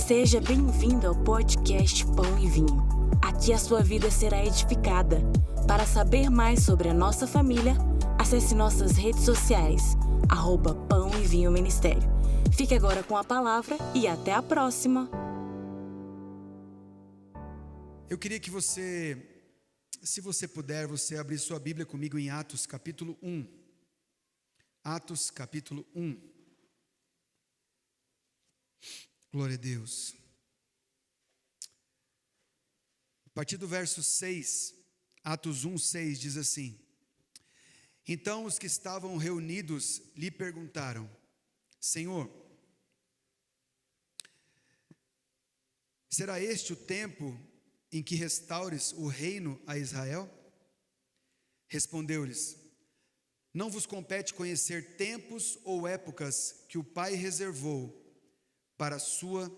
Seja bem-vindo ao podcast Pão e Vinho. Aqui a sua vida será edificada. Para saber mais sobre a nossa família, acesse nossas redes sociais, @Pão e Vinho Ministério. Fique agora com a palavra e até a próxima. Eu queria que você, se você puder, você abrir sua Bíblia comigo em Atos capítulo 1. Atos capítulo 1. Glória a Deus. A partir do verso 6, Atos 1, 6 diz assim: Então os que estavam reunidos lhe perguntaram: Senhor, será este o tempo em que restaures o reino a Israel? Respondeu-lhes: Não vos compete conhecer tempos ou épocas que o Pai reservou para a sua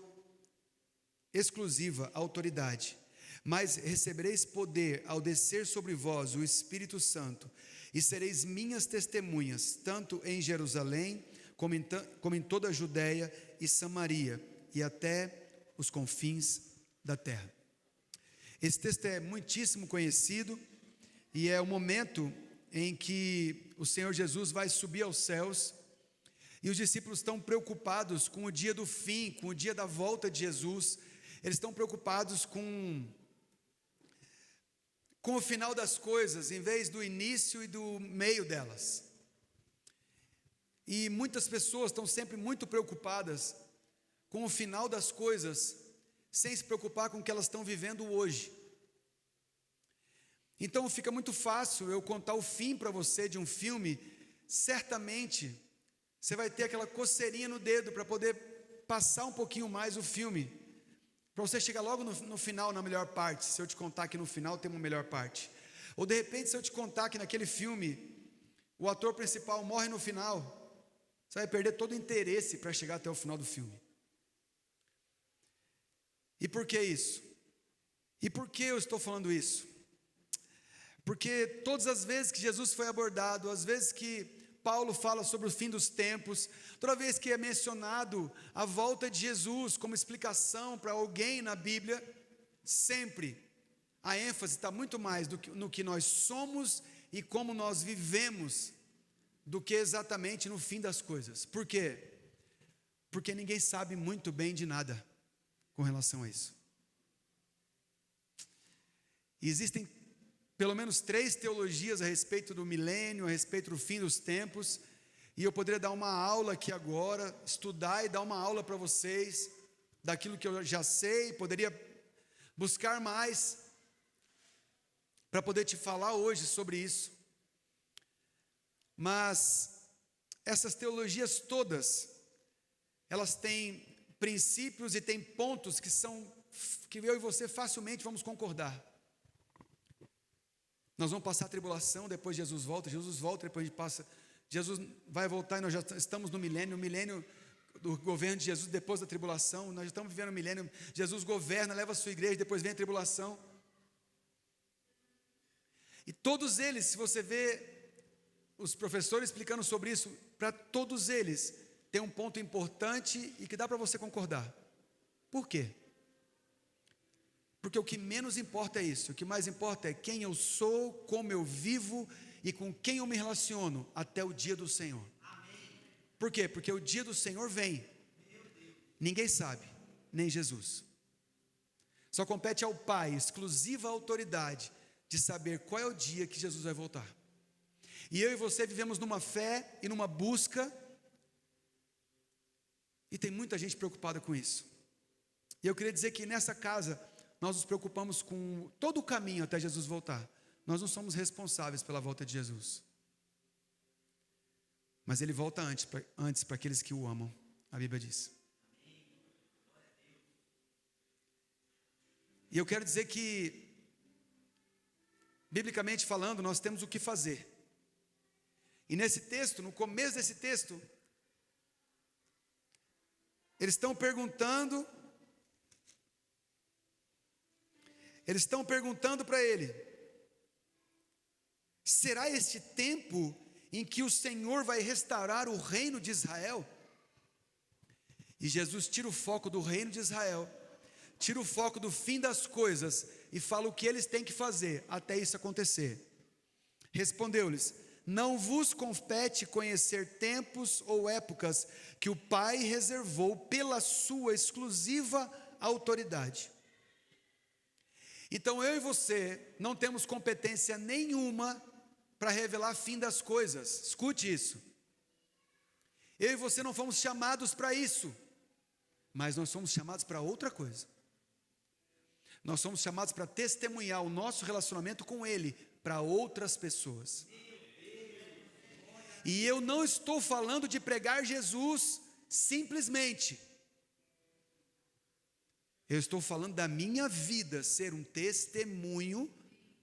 exclusiva autoridade, mas recebereis poder ao descer sobre vós o Espírito Santo, e sereis minhas testemunhas, tanto em Jerusalém, como em toda a Judéia e Samaria, e até os confins da terra. Esse texto é muitíssimo conhecido, e é o momento em que o Senhor Jesus vai subir aos céus, e os discípulos estão preocupados com o dia do fim, com o dia da volta de Jesus. Eles estão preocupados com o final das coisas, em vez do início e do meio delas. E muitas pessoas estão sempre muito preocupadas com o final das coisas, sem se preocupar com o que elas estão vivendo hoje. Então fica muito fácil eu contar o fim para você de um filme. Certamente você vai ter aquela coceirinha no dedo para poder passar um pouquinho mais o filme, para você chegar logo no final, na melhor parte. Se eu te contar que no final tem uma melhor parte, ou de repente se eu te contar que naquele filme o ator principal morre no final, você vai perder todo o interesse para chegar até o final do filme. E por que isso? E por que eu estou falando isso? Porque todas as vezes que Jesus foi abordado, as vezes que Paulo fala sobre o fim dos tempos, toda vez que é mencionado a volta de Jesus como explicação para alguém na Bíblia, sempre a ênfase está muito mais no que nós somos e como nós vivemos, do que exatamente no fim das coisas. Por quê? Porque ninguém sabe muito bem de nada com relação a isso. E existem pelo menos 3 teologias a respeito do milênio, a respeito do fim dos tempos, e eu poderia dar uma aula aqui agora, estudar e dar uma aula para vocês, daquilo que eu já sei, poderia buscar mais, para poder te falar hoje sobre isso. Mas essas teologias todas, elas têm princípios e têm pontos que eu e você facilmente vamos concordar. Nós vamos passar a tribulação, depois Jesus volta, depois a gente passa, Jesus vai voltar e nós já estamos no milênio do governo de Jesus depois da tribulação, nós já estamos vivendo o milênio, Jesus governa, leva a sua igreja, depois vem a tribulação. E todos eles, se você vê os professores explicando sobre isso, para todos eles tem um ponto importante e que dá para você concordar. Por quê? Porque o que menos importa é isso, o que mais importa é quem eu sou, como eu vivo e com quem eu me relaciono até o dia do Senhor. Amém. Por quê? Porque o dia do Senhor vem, ninguém sabe, nem Jesus. Só compete ao Pai, exclusiva autoridade, de saber qual é o dia que Jesus vai voltar. E eu e você vivemos numa fé e numa busca, e tem muita gente preocupada com isso. E eu queria dizer que nessa casa, nós nos preocupamos com todo o caminho até Jesus voltar. Nós não somos responsáveis pela volta de Jesus. Mas Ele volta antes para aqueles que o amam, a Bíblia diz. E eu quero dizer que, biblicamente falando, nós temos o que fazer. E nesse texto, no começo desse texto, eles estão perguntando para ele: será este tempo em que o Senhor vai restaurar o reino de Israel? E Jesus tira o foco do reino de Israel, tira o foco do fim das coisas e fala o que eles têm que fazer até isso acontecer. Respondeu-lhes: não vos compete conhecer tempos ou épocas que o Pai reservou pela sua exclusiva autoridade. Então eu e você não temos competência nenhuma para revelar fim das coisas. Escute isso. Eu e você não fomos chamados para isso, mas nós somos chamados para outra coisa. Nós somos chamados para testemunhar o nosso relacionamento com Ele para outras pessoas. E eu não estou falando de pregar Jesus simplesmente. Eu estou falando da minha vida ser um testemunho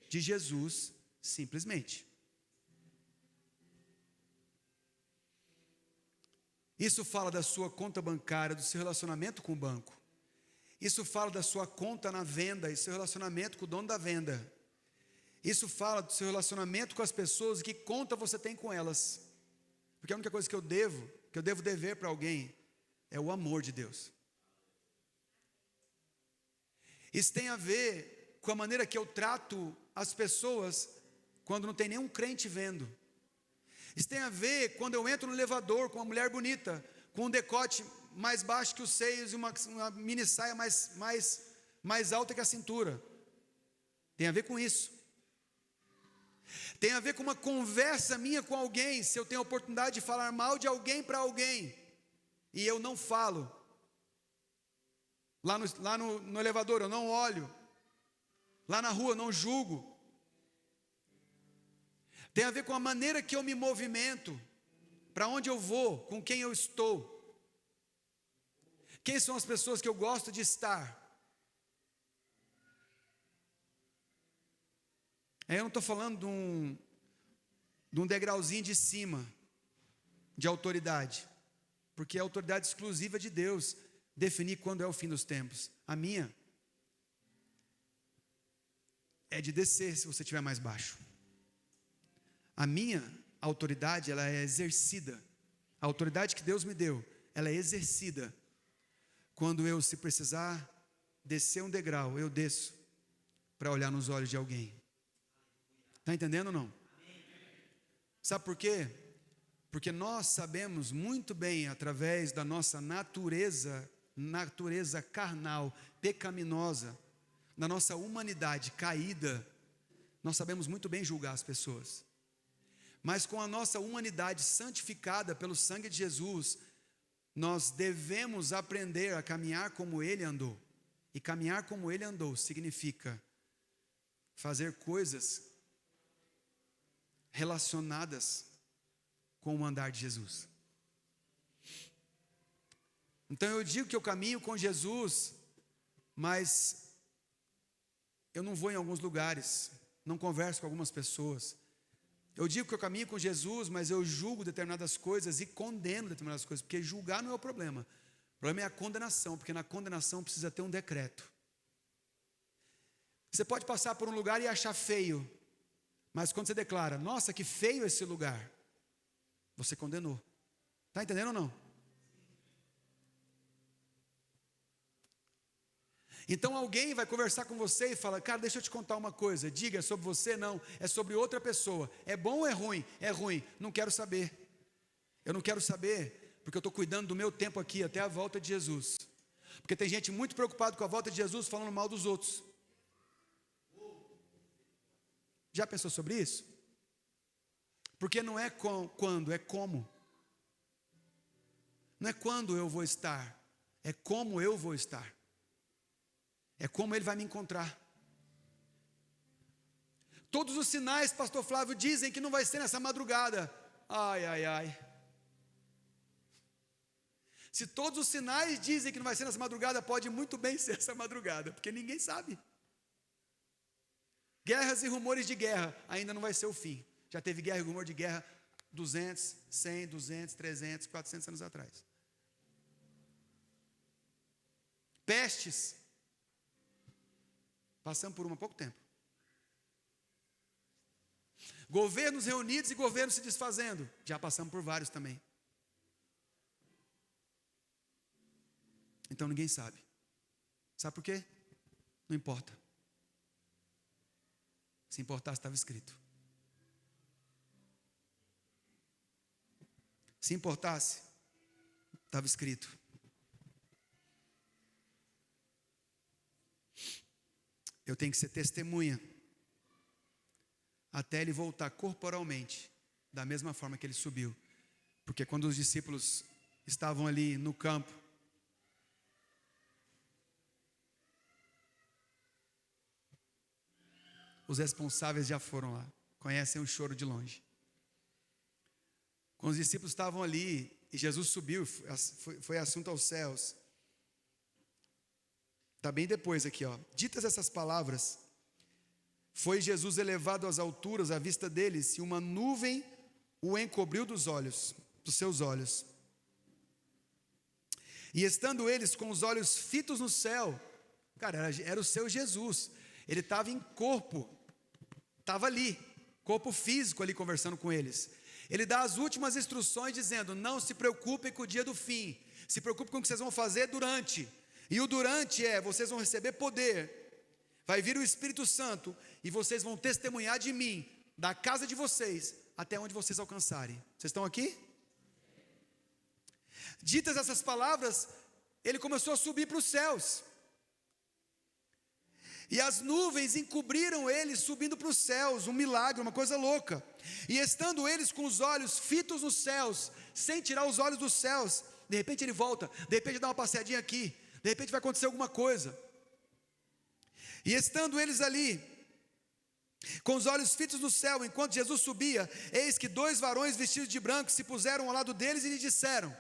de Jesus simplesmente. Isso fala da sua conta bancária, do seu relacionamento com o banco. Isso fala da sua conta na venda e seu relacionamento com o dono da venda. Isso fala do seu relacionamento com as pessoas e que conta você tem com elas. Porque a única coisa que eu devo dever para alguém é o amor de Deus. Isso tem a ver com a maneira que eu trato as pessoas quando não tem nenhum crente vendo. Isso tem a ver quando eu entro no elevador com uma mulher bonita, com um decote mais baixo que os seios e uma mini saia mais alta que a cintura. Tem a ver com isso. Tem a ver com uma conversa minha com alguém, se eu tenho a oportunidade de falar mal de alguém para alguém, e eu não falo. Lá no elevador eu não olho. Lá na rua eu não julgo. Tem a ver com a maneira que eu me movimento, para onde eu vou, com quem eu estou. Quem são as pessoas que eu gosto de estar? Eu não estou falando de um degrauzinho de cima, de autoridade, porque é a autoridade exclusiva de Deus definir quando é o fim dos tempos. A minha é de descer se você estiver mais baixo. A minha autoridade, ela é exercida. A autoridade que Deus me deu, ela é exercida. Quando eu, se precisar descer um degrau, eu desço para olhar nos olhos de alguém. Está entendendo ou não? Sabe por quê? Porque nós sabemos muito bem, através da nossa natureza carnal, pecaminosa, da nossa humanidade caída, nós sabemos muito bem julgar as pessoas. Mas com a nossa humanidade santificada pelo sangue de Jesus, nós devemos aprender a caminhar como Ele andou. E caminhar como Ele andou significa fazer coisas relacionadas com o andar de Jesus. Então eu digo que eu caminho com Jesus, mas eu não vou em alguns lugares, não converso com algumas pessoas. Eu digo que eu caminho com Jesus, mas eu julgo determinadas coisas e condeno determinadas coisas, porque julgar não é o problema. O problema é a condenação, porque na condenação precisa ter um decreto. Você pode passar por um lugar e achar feio, mas quando você declara, nossa, que feio esse lugar, você condenou. Está entendendo ou não? Então alguém vai conversar com você e fala, cara, deixa eu te contar uma coisa. Diga, é sobre você? Não, é sobre outra pessoa. É bom ou é ruim? É ruim, não quero saber. Eu não quero saber, porque eu estou cuidando do meu tempo aqui até a volta de Jesus. Porque tem gente muito preocupada com a volta de Jesus, falando mal dos outros. Já pensou sobre isso? Porque não é quando, é como. Não é quando eu vou estar, é como eu vou estar. É como Ele vai me encontrar. Todos os sinais, pastor Flávio, dizem que não vai ser nessa madrugada. Ai, ai, ai. Se todos os sinais dizem que não vai ser nessa madrugada, pode muito bem ser essa madrugada, porque ninguém sabe. Guerras e rumores de guerra, ainda não vai ser o fim. Já teve guerra e rumor de guerra 200, 100, 200, 300, 400 anos atrás. Pestes. Passamos por há pouco tempo. Governos reunidos e governos se desfazendo. Já passamos por vários também. Então ninguém sabe. Sabe por quê? Não importa. Se importasse, estava escrito. Se importasse, estava escrito. Eu tenho que ser testemunha até ele voltar corporalmente, da mesma forma que ele subiu. Porque quando os discípulos estavam ali no campo, os responsáveis já foram lá, conhecem o choro de longe. Quando os discípulos estavam ali e Jesus subiu, foi assunto aos céus. Está bem depois aqui, ó. Ditas essas palavras, foi Jesus elevado às alturas à vista deles, e uma nuvem o encobriu dos seus olhos. E estando eles com os olhos fitos no céu, cara, era o seu Jesus. Ele estava em corpo, estava ali, corpo físico ali conversando com eles. Ele dá as últimas instruções dizendo: não se preocupem com o dia do fim, se preocupem com o que vocês vão fazer durante. E o durante vocês vão receber poder, vai vir o Espírito Santo, e vocês vão testemunhar de mim, da casa de vocês, até onde vocês alcançarem. Vocês estão aqui? Ditas essas palavras, ele começou a subir para os céus. E as nuvens encobriram ele subindo para os céus, um milagre, uma coisa louca. E estando eles com os olhos fitos nos céus, sem tirar os olhos dos céus, de repente ele volta, de repente dá uma passeadinha aqui, de repente vai acontecer alguma coisa. E estando eles ali, com os olhos fitos no céu, enquanto Jesus subia, eis que 2 varões vestidos de branco se puseram ao lado deles e lhe disseram,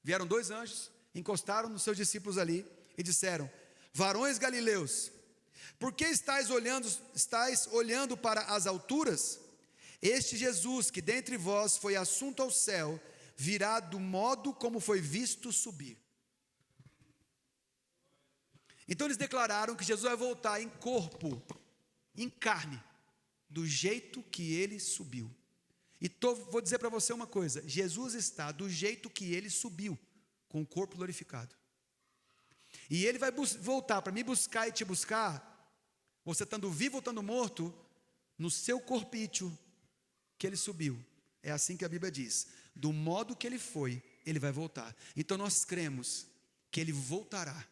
vieram 2 anjos, encostaram nos seus discípulos ali e disseram: varões galileus, por que estáis olhando para as alturas? Este Jesus que dentre vós foi assunto ao céu, virá do modo como foi visto subir. Então eles declararam que Jesus vai voltar em corpo, em carne, do jeito que ele subiu. E vou dizer para você uma coisa: Jesus está do jeito que ele subiu, com o corpo glorificado. E ele vai voltar para me buscar e te buscar, você estando vivo ou estando morto, no seu corpício que ele subiu. É assim que a Bíblia diz: do modo que ele foi, ele vai voltar. Então nós cremos que ele voltará.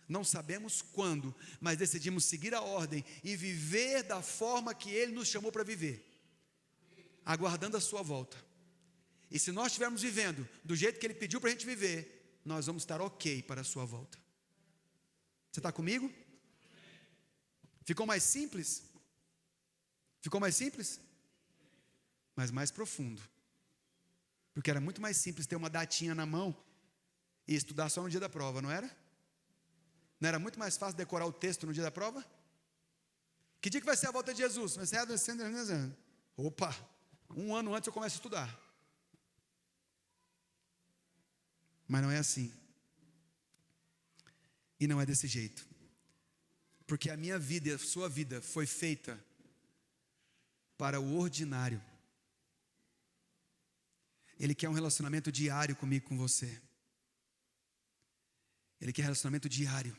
Não sabemos quando, mas decidimos seguir a ordem e viver da forma que ele nos chamou para viver, aguardando a sua volta. E se nós estivermos vivendo do jeito que ele pediu para a gente viver, nós vamos estar ok para a sua volta. Você está comigo? Ficou mais simples? Ficou mais simples? Mas mais profundo. Porque era muito mais simples ter uma datinha na mão e estudar só no dia da prova, não era? Não era muito mais fácil decorar o texto no dia da prova? Que dia que vai ser a volta de Jesus? Vai ser Opa, 1 ano antes eu começo a estudar. Mas não é assim. E não é desse jeito. Porque a minha vida e a sua vida foi feita para o ordinário. Ele quer um relacionamento diário comigo, com você. Ele quer relacionamento diário.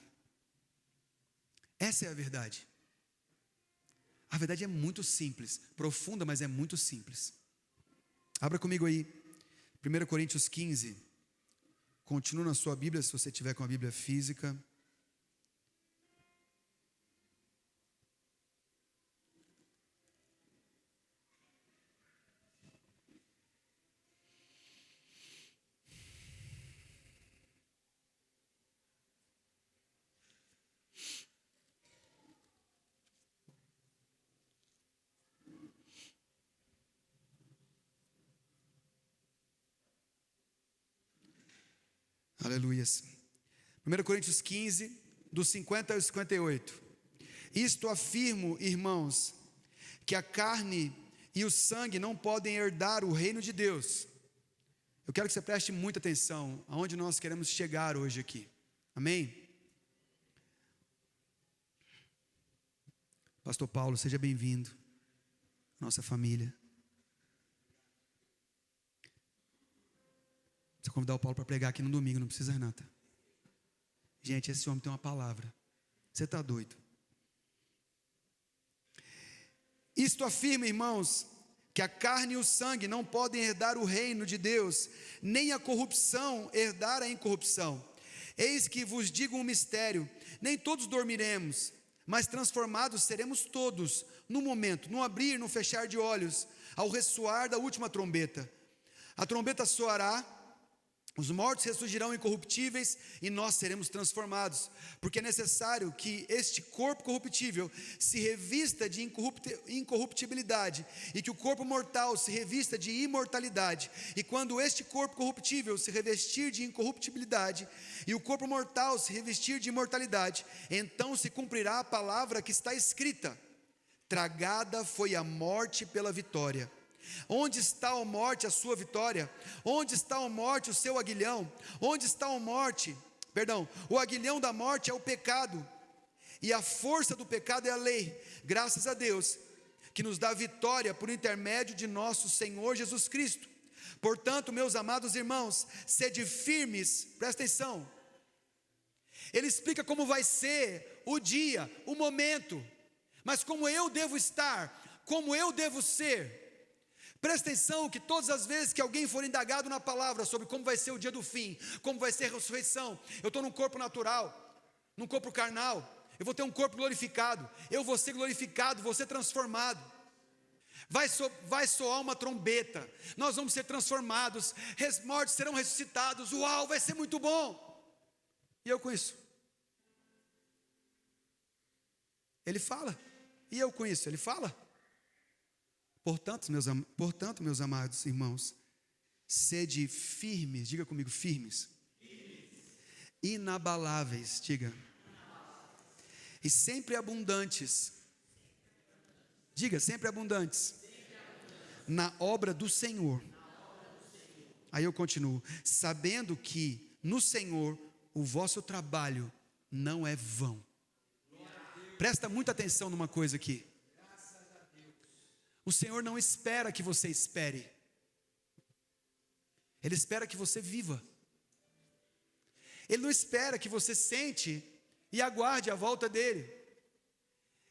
Essa é a verdade. A verdade é muito simples, profunda, mas é muito simples. Abra comigo aí, 1 Coríntios 15. Continua na sua Bíblia, se você tiver com a Bíblia física. Aleluias. 1 Coríntios 15, dos 50 ao 58. Isto afirmo, irmãos, que a carne e o sangue não podem herdar o reino de Deus. Eu quero que você preste muita atenção aonde nós queremos chegar hoje aqui. Amém? Pastor Paulo, seja bem-vindo. Nossa família. Você convidar o Paulo para pregar aqui no domingo, não precisa, Renata. Gente, esse homem tem uma palavra. Você está doido? Isto afirma, irmãos, que a carne e o sangue não podem herdar o reino de Deus, nem a corrupção herdar a incorrupção. Eis que vos digo um mistério: nem todos dormiremos, mas transformados seremos todos, no momento, no abrir e no fechar de olhos, ao ressoar da última trombeta. A trombeta soará, os mortos ressurgirão incorruptíveis e nós seremos transformados, porque é necessário que este corpo corruptível se revista de incorruptibilidade e que o corpo mortal se revista de imortalidade. E quando este corpo corruptível se revestir de incorruptibilidade e o corpo mortal se revestir de imortalidade, então se cumprirá a palavra que está escrita: tragada foi a morte pela vitória. Onde está a morte, a sua vitória? Onde está a morte, o seu aguilhão? Onde está a morte? O aguilhão da morte é o pecado, e a força do pecado é a lei. Graças a Deus, que nos dá vitória por intermédio de nosso Senhor Jesus Cristo. Portanto, meus amados irmãos, sede firmes, presta atenção. Ele explica como vai ser o dia, o momento, mas como eu devo estar, como eu devo ser. Presta atenção que todas as vezes que alguém for indagado na palavra sobre como vai ser o dia do fim, como vai ser a ressurreição, eu estou num corpo natural, num corpo carnal, eu vou ter um corpo glorificado, eu vou ser glorificado, vou ser transformado. Vai soar uma trombeta, nós vamos ser transformados, mortos serão ressuscitados, uau, vai ser muito bom. E eu com isso? Ele fala, e eu com isso? Ele fala. Portanto, meus amados irmãos, sede firmes, diga comigo, firmes. Inabaláveis, diga, e sempre abundantes, diga, sempre abundantes, na obra do Senhor. Aí eu continuo, sabendo que no Senhor o vosso trabalho não é vão. Presta muita atenção numa coisa aqui. O Senhor não espera que você espere, Ele espera que você viva. Ele não espera que você sente e aguarde a volta dEle.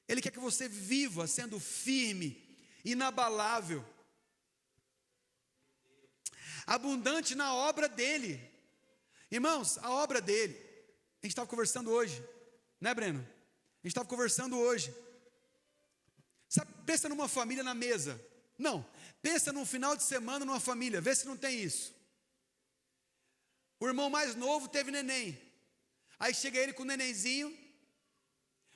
Ele quer que você viva sendo firme, inabalável, abundante na obra dEle. Irmãos, a obra dEle, a gente estava conversando hoje, né, Breno? A gente estava conversando hoje. Sabe, pensa numa família na mesa. Não, pensa num final de semana numa família, vê se não tem isso. O irmão mais novo teve neném, aí chega ele com o nenenzinho.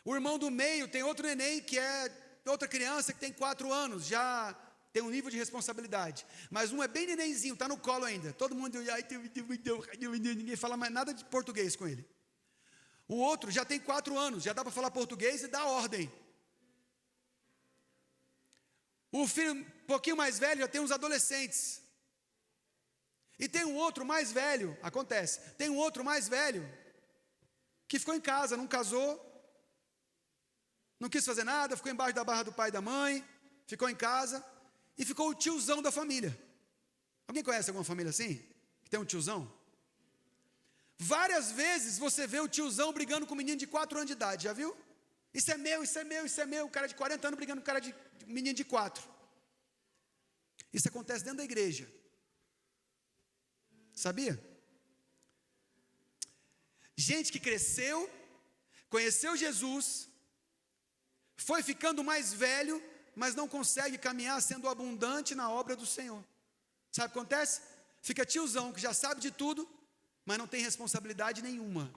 O irmão do meio tem outro neném, que é outra criança que tem 4 anos, já tem um nível de responsabilidade. Mas um é bem nenenzinho, está no colo ainda. Todo mundo, ninguém fala mais nada de português com ele. O outro já tem 4 anos, já dá para falar português e dá ordem. O filho um pouquinho mais velho já tem uns adolescentes. E tem um outro mais velho, acontece, tem um outro mais velho, que ficou em casa, não casou, não quis fazer nada, ficou embaixo da barra do pai e da mãe, ficou em casa, e ficou o tiozão da família. Alguém conhece alguma família assim? Que tem um tiozão? Várias vezes você vê o tiozão brigando com um menino de 4 anos de idade, já viu? Isso é meu, isso é meu, isso é meu. O cara de 40 anos brigando com o cara de menino de 4. Isso acontece dentro da igreja. Sabia? Gente que cresceu, conheceu Jesus, foi ficando mais velho, mas não consegue caminhar sendo abundante na obra do Senhor. Sabe o que acontece? Fica tiozão que já sabe de tudo, mas não tem responsabilidade nenhuma.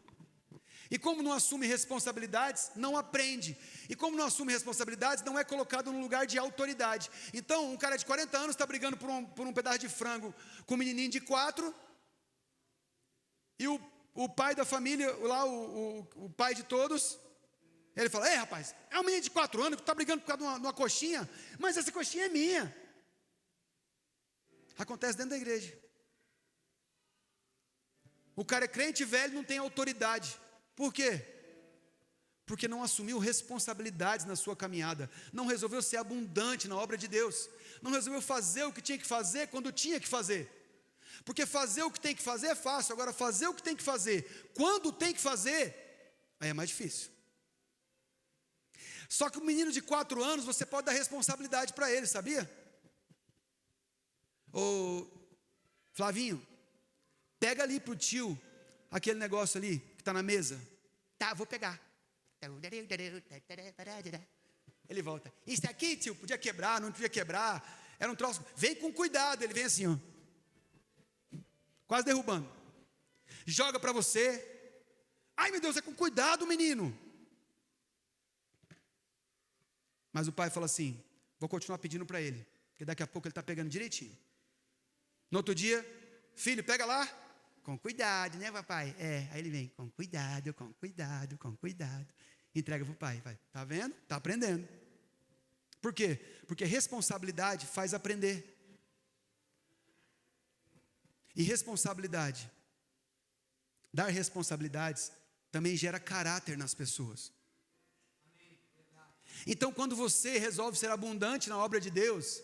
E como não assume responsabilidades, não aprende. E como não assume responsabilidades, não é colocado num lugar de autoridade. Então, um cara de 40 anos está brigando por um pedaço de frango com um menininho de 4. E o pai da família, lá o pai de todos, ele fala: ei, rapaz, é um menino de 4 anos que está brigando por causa de uma coxinha, mas essa coxinha é minha. Acontece dentro da igreja. O cara é crente velho, não tem autoridade. Por quê? Porque não assumiu responsabilidades na sua caminhada, não resolveu ser abundante na obra de Deus, não resolveu fazer o que tinha que fazer quando tinha que fazer. Porque fazer o que tem que fazer é fácil, agora fazer o que tem que fazer, quando tem que fazer, aí é mais difícil. Só que o menino de 4 anos, você pode dar responsabilidade para ele, sabia? Ô, Flavinho, pega ali pro tio, aquele negócio ali, que está na mesa. Tá, vou pegar. Ele volta. Isso aqui, tio, podia quebrar, não podia quebrar. Era um troço. Vem com cuidado, ele vem assim, ó. Quase derrubando. Joga para você. Ai, meu Deus, é com cuidado, menino. Mas o pai fala assim, vou continuar pedindo para ele, porque daqui a pouco ele está pegando direitinho. No outro dia, filho, pega lá. Com cuidado, né, papai? Aí ele vem, com cuidado, com cuidado, com cuidado. Entrega para o pai, vai. Tá vendo? Está aprendendo. Por quê? Porque responsabilidade faz aprender. E responsabilidade, dar responsabilidades, também gera caráter nas pessoas. Então, quando você resolve ser abundante na obra de Deus,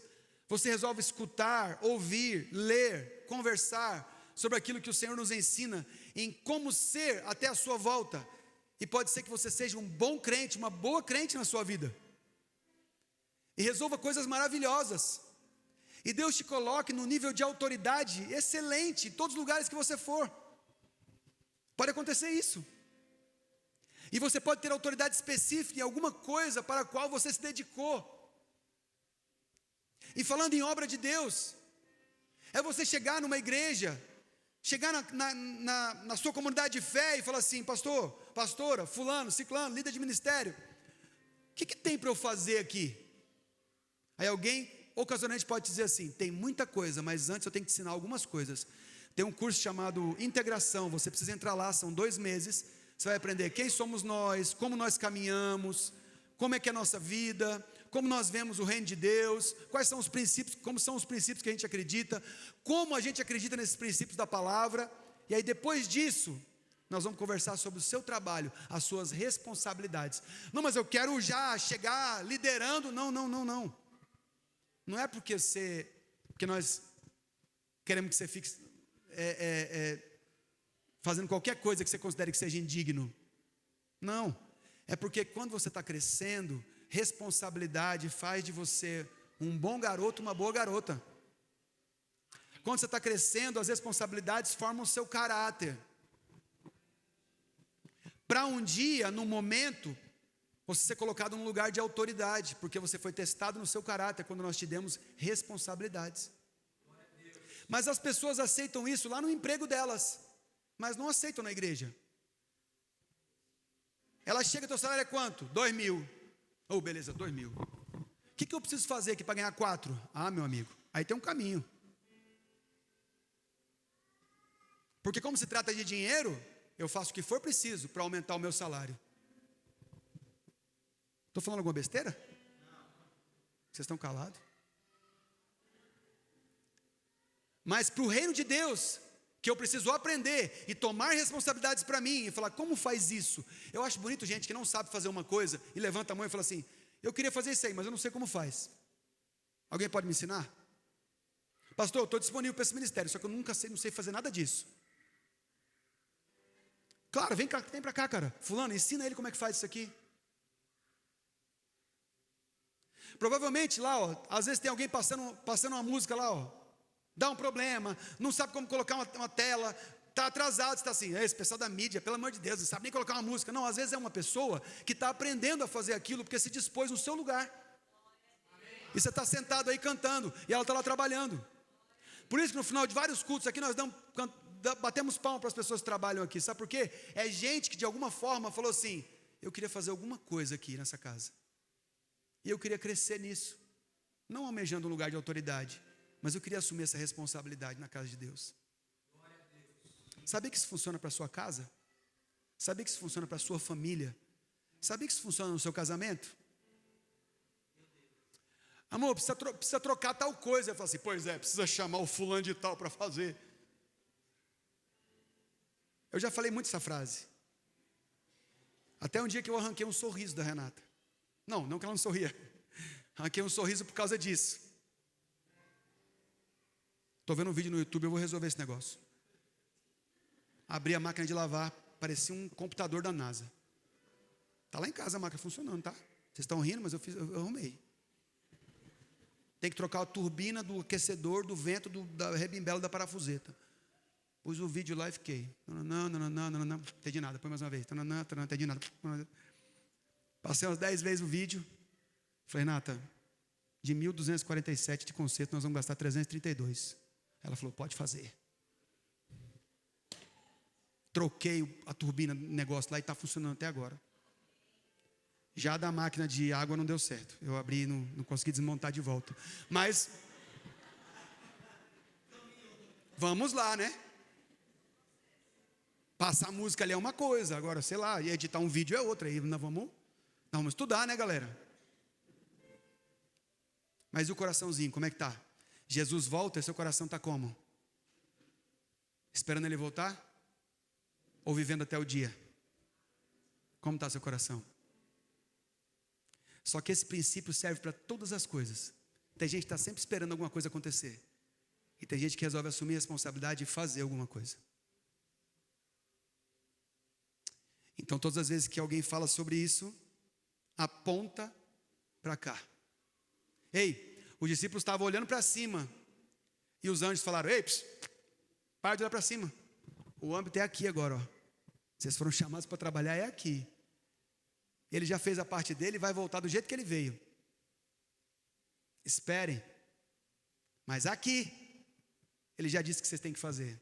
você resolve escutar, ouvir, ler, conversar sobre aquilo que o Senhor nos ensina, em como ser até a sua volta. E pode ser que você seja um bom crente, uma boa crente na sua vida. E resolva coisas maravilhosas. E Deus te coloque no nível de autoridade excelente em todos os lugares que você for. Pode acontecer isso. E você pode ter autoridade específica em alguma coisa para a qual você se dedicou. E falando em obra de Deus, é você chegar numa igreja, chegar na sua comunidade de fé e falar assim, pastor, pastora, fulano, ciclano, líder de ministério, o que tem para eu fazer aqui? Aí alguém ocasionalmente pode dizer assim, tem muita coisa, mas antes eu tenho que te ensinar algumas coisas. Tem um curso chamado Integração, você precisa entrar lá, são 2 meses, você vai aprender quem somos nós, como nós caminhamos, como é que é a nossa vida, como nós vemos o reino de Deus, quais são os princípios, como são os princípios que a gente acredita, como a gente acredita nesses princípios da palavra, e aí depois disso, nós vamos conversar sobre o seu trabalho, as suas responsabilidades. Não, mas eu quero já chegar liderando, não. Não é porque nós queremos que você fique fazendo qualquer coisa que você considere que seja indigno. Não, é porque quando você está crescendo, responsabilidade faz de você um bom garoto, uma boa garota. Quando você está crescendo, as responsabilidades formam o seu caráter. Para um dia, num momento, você ser colocado num lugar de autoridade, porque você foi testado no seu caráter quando nós te demos responsabilidades. Mas as pessoas aceitam isso lá no emprego delas, mas não aceitam na igreja. Ela chega, teu salário é quanto? 2.000. Oh, beleza, 2.000. O que eu preciso fazer aqui para ganhar 4? Ah, meu amigo, aí tem um caminho. Porque como se trata de dinheiro, eu faço o que for preciso para aumentar o meu salário. Estou falando alguma besteira? Vocês estão calados? Mas para o reino de Deus, que eu preciso aprender e tomar responsabilidades para mim e falar, como faz isso? Eu acho bonito gente que não sabe fazer uma coisa e levanta a mão e fala assim, eu queria fazer isso aí, mas eu não sei como faz. Alguém pode me ensinar? Pastor, eu estou disponível para esse ministério, só que eu não sei fazer nada disso. Claro, vem para cá, cara. Fulano, ensina ele como é que faz isso aqui. Provavelmente lá, às vezes tem alguém passando uma música lá, dá um problema, não sabe como colocar uma tela, está atrasado, está assim, esse pessoal da mídia, pelo amor de Deus, não sabe nem colocar uma música. Não, às vezes é uma pessoa que está aprendendo a fazer aquilo, porque se dispôs no seu lugar. E você está sentado aí cantando, e ela está lá trabalhando. Por isso que no final de vários cultos aqui, nós batemos palma para as pessoas que trabalham aqui. Sabe por quê? É gente que de alguma forma falou assim, eu queria fazer alguma coisa aqui nessa casa. E eu queria crescer nisso, não almejando um lugar de autoridade, mas eu queria assumir essa responsabilidade na casa de Deus. Sabia que isso funciona para a sua casa? Sabia que isso funciona para a sua família? Sabia que isso funciona no seu casamento? Amor, precisa trocar tal coisa. Eu falo assim, pois é, precisa chamar o fulano de tal para fazer. Eu já falei muito essa frase. Até um dia que eu arranquei um sorriso da Renata. Não que ela não sorria. Arranquei um sorriso por causa disso. Estou vendo um vídeo no YouTube, eu vou resolver esse negócio. Abri a máquina de lavar, parecia um computador da NASA. Está lá em casa a máquina funcionando, tá? Vocês estão rindo, mas eu arrumei. Tem que trocar a turbina do aquecedor, do vento, da rebimbela, da parafuseta. Pus o vídeo lá e fiquei. Não entendi nada. Põe mais uma vez. Não entendi nada. Passei umas 10 vezes o vídeo. Falei, Renata, de 1.247 de conserto, nós vamos gastar 332. Ela falou, pode fazer. Troquei a turbina do negócio lá e está funcionando até agora. Já da máquina de água não deu certo. Eu abri e não consegui desmontar de volta. Mas vamos lá, né? Passar a música ali é uma coisa. Agora, sei lá, editar um vídeo é outra. Aí nós vamos estudar, né, galera? Mas e o coraçãozinho, como é que tá? Jesus volta e seu coração está como? Esperando ele voltar? Ou vivendo até o dia? Como está seu coração? Só que esse princípio serve para todas as coisas. Tem gente que está sempre esperando alguma coisa acontecer. E tem gente que resolve assumir a responsabilidade e fazer alguma coisa. Então, todas as vezes que alguém fala sobre isso, aponta para cá. Ei, os discípulos estavam olhando para cima. E os anjos falaram, ei, para de olhar para cima. O âmbito é aqui agora, ó. Vocês foram chamados para trabalhar, é aqui. Ele já fez a parte dele e vai voltar do jeito que ele veio. Esperem. Mas aqui, ele já disse que vocês têm que fazer.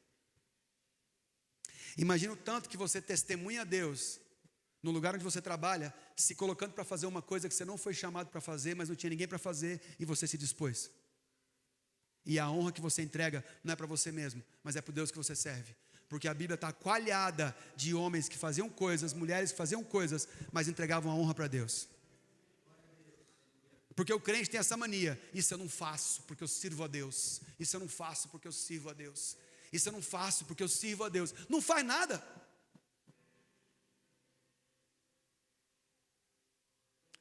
Imagina o tanto que você testemunha a Deus, no lugar onde você trabalha, se colocando para fazer uma coisa que você não foi chamado para fazer, mas não tinha ninguém para fazer, e você se dispôs. E a honra que você entrega não é para você mesmo, mas é para o Deus que você serve. Porque a Bíblia está coalhada de homens que faziam coisas, mulheres que faziam coisas, mas entregavam a honra para Deus. Porque o crente tem essa mania, isso eu não faço porque eu sirvo a Deus. Isso eu não faço porque eu sirvo a Deus. Isso eu não faço porque eu sirvo a Deus. Não faz nada.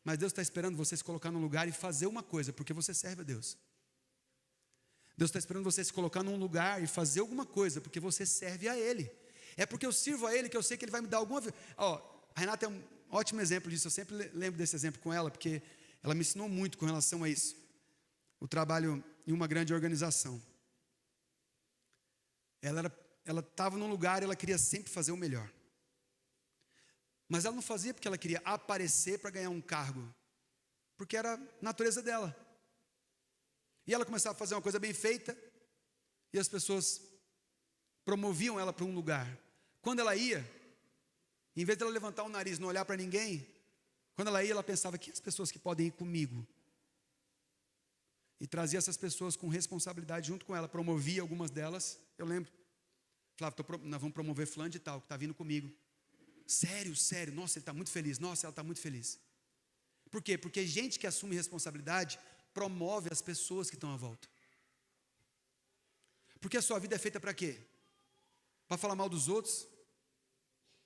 Mas Deus está esperando você se colocar num lugar e fazer uma coisa, porque você serve a Deus. Deus está esperando você se colocar num lugar e fazer alguma coisa, porque você serve a Ele. É porque eu sirvo a Ele que eu sei que Ele vai me dar alguma... A Renata é um ótimo exemplo disso, eu sempre lembro desse exemplo com ela, porque ela me ensinou muito com relação a isso. O trabalho em uma grande organização. Ela estava num lugar e ela queria sempre fazer o melhor. Mas ela não fazia porque ela queria aparecer para ganhar um cargo, porque era a natureza dela. E ela começava a fazer uma coisa bem feita, e as pessoas promoviam ela para um lugar. Quando ela ia, em vez de ela levantar o nariz e não olhar para ninguém, quando ela ia, ela pensava, que as pessoas que podem ir comigo? E trazia essas pessoas com responsabilidade junto com ela, promovia algumas delas, eu lembro. Falava, nós vamos promover fulano de tal, que está vindo comigo. Sério, nossa, ele está muito feliz, nossa, ela está muito feliz. Por quê? Porque gente que assume responsabilidade promove as pessoas que estão à volta. Porque a sua vida é feita para quê? Para falar mal dos outros?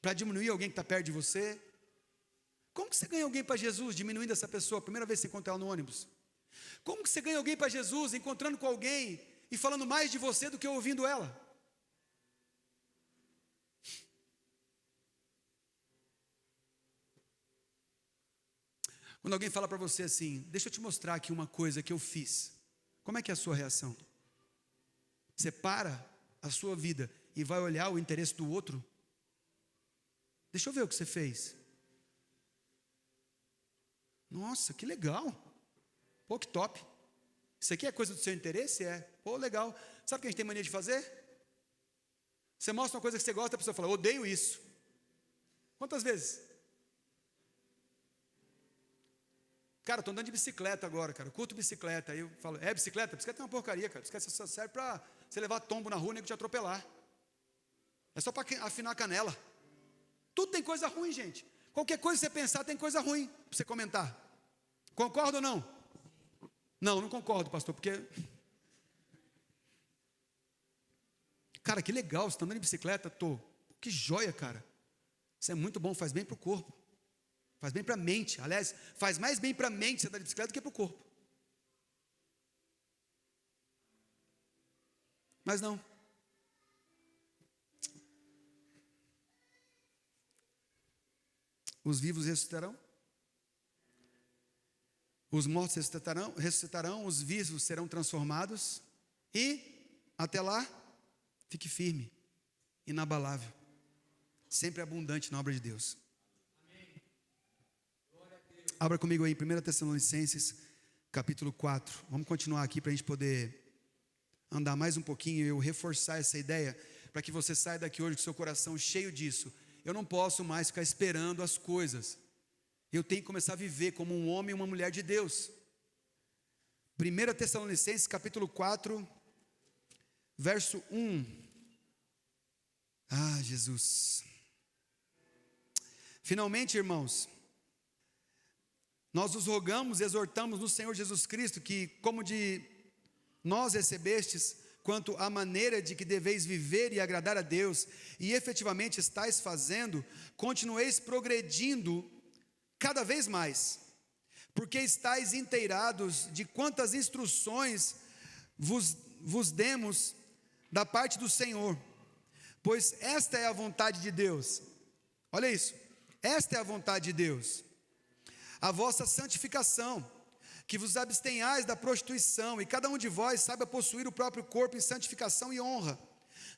Para diminuir alguém que está perto de você? Como que você ganha alguém para Jesus diminuindo essa pessoa a primeira vez que você encontra ela no ônibus? Como que você ganha alguém para Jesus encontrando com alguém e falando mais de você do que ouvindo ela? Quando alguém fala para você assim, deixa eu te mostrar aqui uma coisa que eu fiz. Como é que é a sua reação? Você para a sua vida e vai olhar o interesse do outro? Deixa eu ver o que você fez. Nossa, que legal. Pô, que top. Isso aqui é coisa do seu interesse? É. Pô, legal. Sabe o que a gente tem mania de fazer? Você mostra uma coisa que você gosta, a pessoa fala, odeio isso. Quantas vezes? Cara, estou andando de bicicleta agora, cara. Eu curto bicicleta. Aí eu falo, bicicleta? Bicicleta é uma porcaria, cara. Bicicleta só serve para você levar tombo na rua e nego te atropelar. É só para afinar a canela. Tudo tem coisa ruim, gente. Qualquer coisa que você pensar tem coisa ruim para você comentar. Concorda ou não? Não concordo, pastor, porque... Cara, que legal, você está andando de bicicleta? Tô. Que joia, cara. Isso é muito bom, faz bem para o corpo. Faz bem para a mente. Aliás, faz mais bem para a mente você andar de bicicleta do que para o corpo. Mas não. Os vivos ressuscitarão, os mortos ressuscitarão, os vivos serão transformados, e até lá, fique firme, inabalável, sempre abundante na obra de Deus. Abra comigo aí, 1 Tessalonicenses, capítulo 4. Vamos continuar aqui para a gente poder andar mais um pouquinho e eu reforçar essa ideia, para que você saia daqui hoje com seu coração cheio disso. Eu não posso mais ficar esperando as coisas. Eu tenho que começar a viver como um homem e uma mulher de Deus. 1 Tessalonicenses capítulo 4, verso 1. Ah, Jesus. Finalmente, irmãos, nós os rogamos e exortamos no Senhor Jesus Cristo que, como de nós recebestes, quanto à maneira de que deveis viver e agradar a Deus, e efetivamente estáis fazendo, continueis progredindo cada vez mais, porque estáis inteirados de quantas instruções vos demos da parte do Senhor, pois esta é a vontade de Deus. Olha isso, esta é a vontade de Deus, a vossa santificação, que vos abstenhais da prostituição, e cada um de vós saiba possuir o próprio corpo em santificação e honra,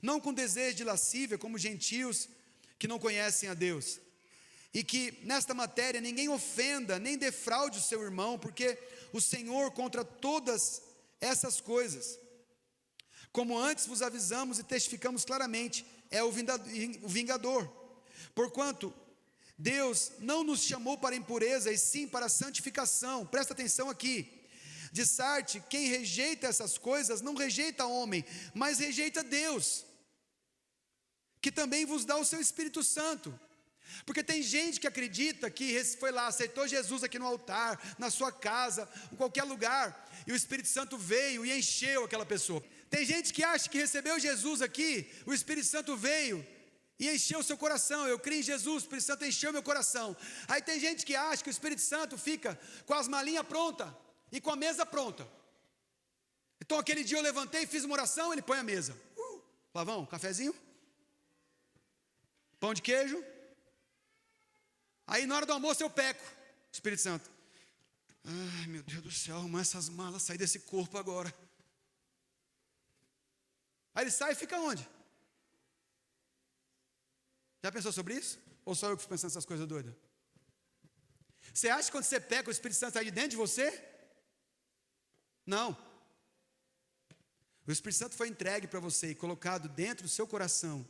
não com desejo de lascívia, como gentios que não conhecem a Deus, e que nesta matéria ninguém ofenda, nem defraude o seu irmão, porque o Senhor contra todas essas coisas, como antes vos avisamos e testificamos claramente, é o vingador, porquanto Deus não nos chamou para impureza, e sim para santificação. Presta atenção aqui. De Sarte, quem rejeita essas coisas, não rejeita homem, mas rejeita Deus, que também vos dá o seu Espírito Santo. Porque tem gente que acredita que foi lá, aceitou Jesus aqui no altar, na sua casa, em qualquer lugar, e o Espírito Santo veio e encheu aquela pessoa. Tem gente que acha que recebeu Jesus aqui, o Espírito Santo veio e encheu o seu coração. Eu criei em Jesus, o Espírito Santo encheu meu coração. Aí tem gente que acha que o Espírito Santo fica com as malinhas prontas e com a mesa pronta. Então aquele dia eu levantei e fiz uma oração, ele põe a mesa. Pavão, cafezinho, pão de queijo. Aí na hora do almoço eu peco. Espírito Santo, ai meu Deus do céu, arrumar essas malas, sair desse corpo agora. Aí ele sai e fica onde? Já pensou sobre isso? Ou só eu que fico pensando nessas coisas doidas? Você acha que quando você peca, o Espírito Santo sai de dentro de você? Não. O Espírito Santo foi entregue para você e colocado dentro do seu coração.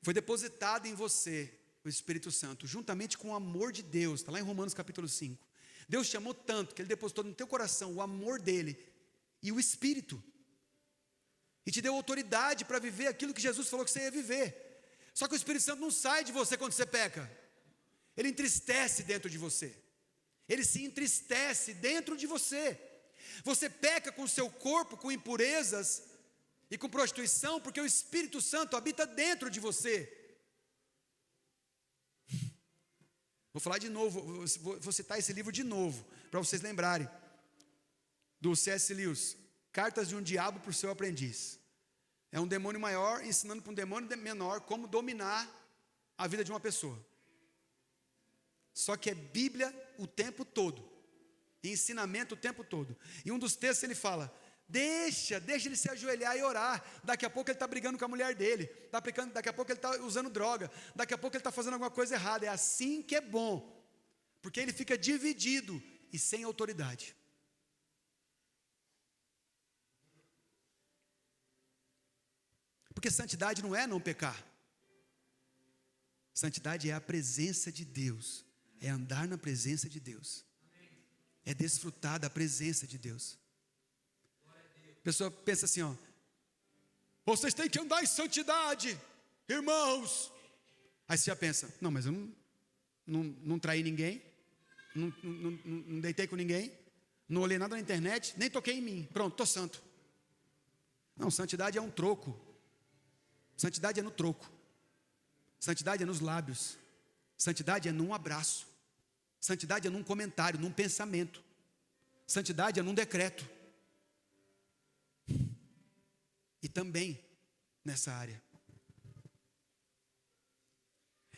Foi depositado em você o Espírito Santo, juntamente com o amor de Deus. Está lá em Romanos capítulo 5. Deus te amou tanto que Ele depositou no teu coração o amor dEle e o Espírito. E te deu autoridade para viver aquilo que Jesus falou que você ia viver. Só que o Espírito Santo não sai de você quando você peca. Ele entristece dentro de você. Ele se entristece dentro de você. Você peca com o seu corpo, com impurezas e com prostituição, porque o Espírito Santo habita dentro de você. Vou falar de novo, vou citar esse livro de novo, para vocês lembrarem. Do C.S. Lewis. Cartas de um Diabo para o Seu Aprendiz. É um demônio maior ensinando para um demônio menor como dominar a vida de uma pessoa. Só que é Bíblia o tempo todo, e ensinamento o tempo todo. E um dos textos ele fala, deixa ele se ajoelhar e orar. Daqui a pouco ele está brigando com a mulher dele, daqui a pouco ele está usando droga, daqui a pouco ele está fazendo alguma coisa errada. É assim que é bom, porque ele fica dividido e sem autoridade. Porque santidade não é não pecar. Santidade é a presença de Deus. É andar na presença de Deus. É desfrutar da presença de Deus. A pessoa pensa assim, ó. Vocês têm que andar em santidade, irmãos. Aí você já pensa, não, mas eu não traí ninguém. Não deitei com ninguém. Não olhei nada na internet, nem toquei em mim. Pronto, estou santo. Não, santidade é um troco. Santidade é no troco. Santidade é nos lábios. Santidade é num abraço. Santidade é num comentário, num pensamento. Santidade é num decreto. também nessa área.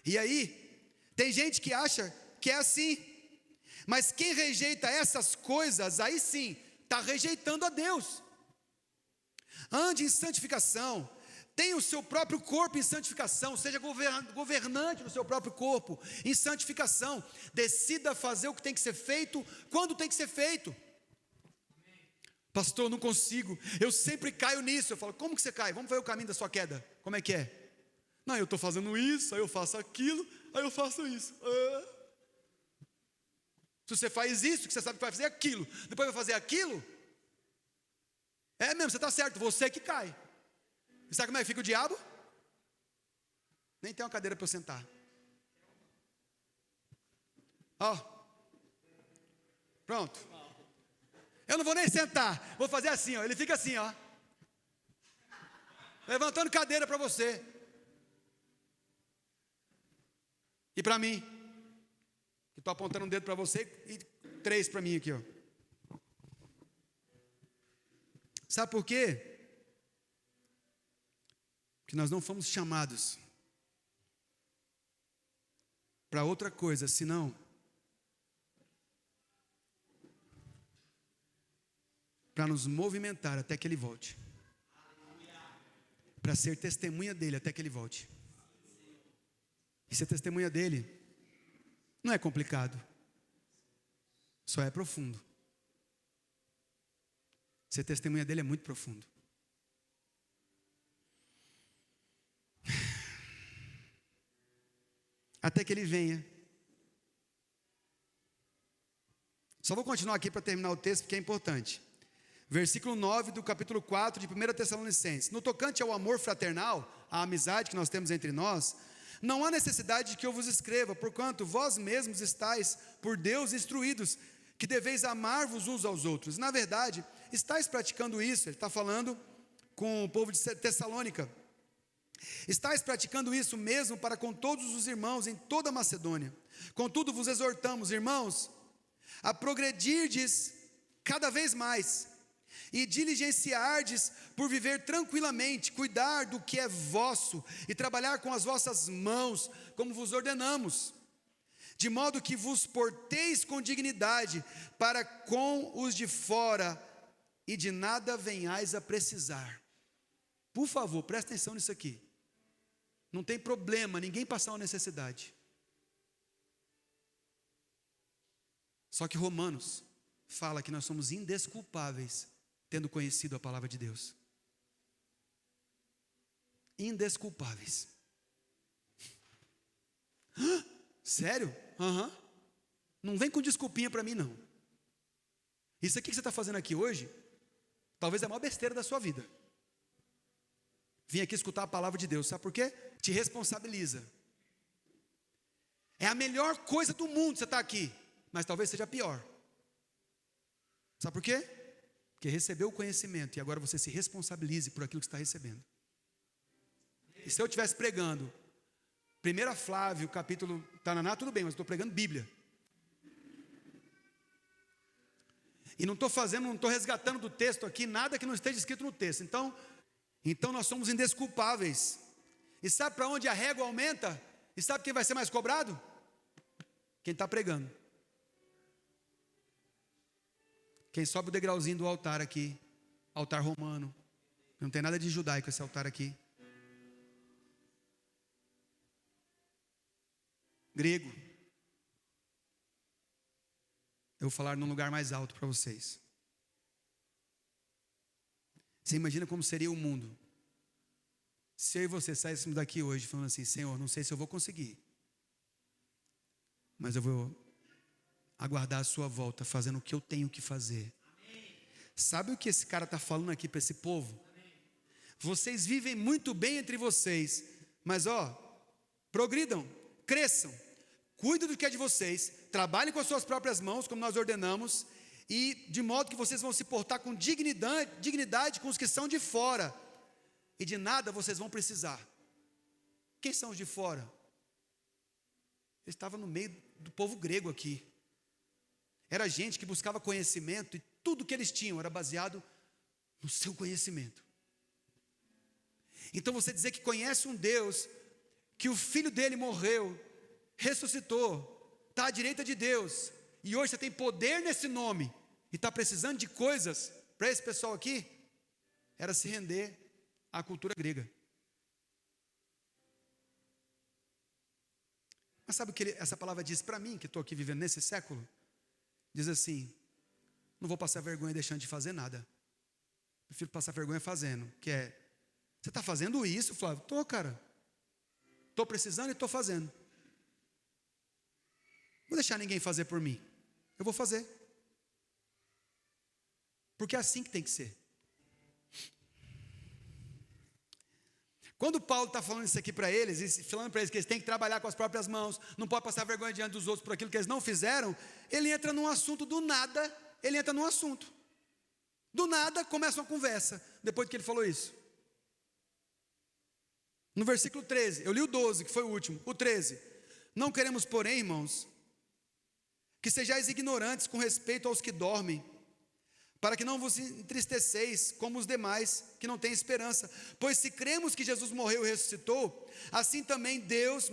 E aí, tem gente que acha que é assim, mas quem rejeita essas coisas, aí sim, está rejeitando a Deus. Ande em santificação, tenha o seu próprio corpo em santificação, seja governante do seu próprio corpo em santificação, decida fazer o que tem que ser feito, quando tem que ser feito. Pastor, não consigo, eu sempre caio nisso. Eu falo, como que você cai? Vamos ver o caminho da sua queda, como é que é? Não, eu estou fazendo isso, aí eu faço aquilo, aí eu faço isso. Se você faz isso, que você sabe que vai fazer aquilo, depois vai fazer aquilo, é mesmo, você está certo, você que cai. E sabe como é que fica o diabo? Nem tem uma cadeira para eu sentar. Ó, pronto. Eu não vou nem sentar, vou fazer assim, ó. Ele fica assim, ó, levantando cadeira para você. E para mim, que estou apontando um dedo para você e 3 para mim aqui, ó. Sabe por quê? Porque nós não fomos chamados para outra coisa, senão para nos movimentar até que Ele volte, para ser testemunha dEle até que Ele volte. E ser testemunha dEle não é complicado, só é profundo. Ser testemunha dEle é muito profundo. Até que Ele venha. Só vou continuar aqui para terminar o texto, porque é importante. Versículo 9 do capítulo 4 de 1 Tessalonicenses. No tocante ao amor fraternal, à amizade que nós temos entre nós, não há necessidade de que eu vos escreva, porquanto vós mesmos estáis por Deus instruídos, que deveis amar-vos uns aos outros. Na verdade, estáis praticando isso. Ele está falando com o povo de Tessalônica. Estáis praticando isso mesmo para com todos os irmãos em toda a Macedônia. Contudo vos exortamos, irmãos, a progredirdes cada vez mais, e diligenciardes por viver tranquilamente, cuidar do que é vosso, e trabalhar com as vossas mãos, como vos ordenamos, de modo que vos porteis com dignidade para com os de fora, e de nada venhais a precisar. Por favor, presta atenção nisso aqui. Não tem problema ninguém passar uma necessidade. Só que Romanos fala que nós somos indesculpáveis, tendo conhecido a palavra de Deus. Indesculpáveis. Sério? Não vem com desculpinha para mim, não. Isso aqui que você está fazendo aqui hoje, talvez é a maior besteira da sua vida. Vim aqui escutar a palavra de Deus, sabe por quê? Te responsabiliza. É a melhor coisa do mundo você estar aqui, mas talvez seja a pior. Sabe por quê? Porque recebeu o conhecimento e agora você se responsabilize por aquilo que está recebendo. E se eu estivesse pregando 1 Flávio, capítulo Tananá, tudo bem, mas estou pregando Bíblia. E não estou resgatando do texto aqui nada que não esteja escrito no texto. Então nós somos indesculpáveis. E sabe para onde a régua aumenta? E sabe quem vai ser mais cobrado? Quem está pregando. Quem sobe o degrauzinho do altar aqui, altar romano. Não tem nada de judaico esse altar aqui. Grego. Eu vou falar num lugar mais alto para vocês. Você imagina como seria o mundo se eu e você saíssemos daqui hoje falando assim: Senhor, não sei se eu vou conseguir, mas eu vou aguardar a sua volta, fazendo o que eu tenho que fazer. Sabe o que esse cara está falando aqui para esse povo? Vocês vivem muito bem entre vocês, mas progridam, cresçam, cuidem do que é de vocês, trabalhem com as suas próprias mãos, como nós ordenamos, e de modo que vocês vão se portar com dignidade com os que são de fora, e de nada vocês vão precisar. Quem são os de fora? Ele estava no meio do povo grego aqui. Era gente que buscava conhecimento, e tudo que eles tinham era baseado no seu conhecimento. Então você dizer que conhece um Deus, que o filho dele morreu, ressuscitou, está à direita de Deus, e hoje você tem poder nesse nome, e está precisando de coisas, para esse pessoal aqui, era se render à cultura grega. Mas sabe o que essa palavra diz para mim, que estou aqui vivendo nesse século? Diz assim: não vou passar vergonha deixando de fazer nada. Prefiro passar vergonha fazendo. Que é, você está fazendo isso, Flávio? Estou, cara. Estou precisando e estou fazendo. Não vou deixar ninguém fazer por mim. Eu vou fazer. Porque é assim que tem que ser. Quando Paulo está falando isso aqui para eles, e falando para eles que eles têm que trabalhar com as próprias mãos, não pode passar vergonha diante dos outros por aquilo que eles não fizeram, ele entra num assunto do nada, do nada começa uma conversa, depois que ele falou isso. No versículo 13, eu li o 12, que foi o último, o 13. Não queremos, porém, irmãos, que sejais ignorantes com respeito aos que dormem, para que não vos entristeceis como os demais que não têm esperança. Pois se cremos que Jesus morreu e ressuscitou, assim também Deus,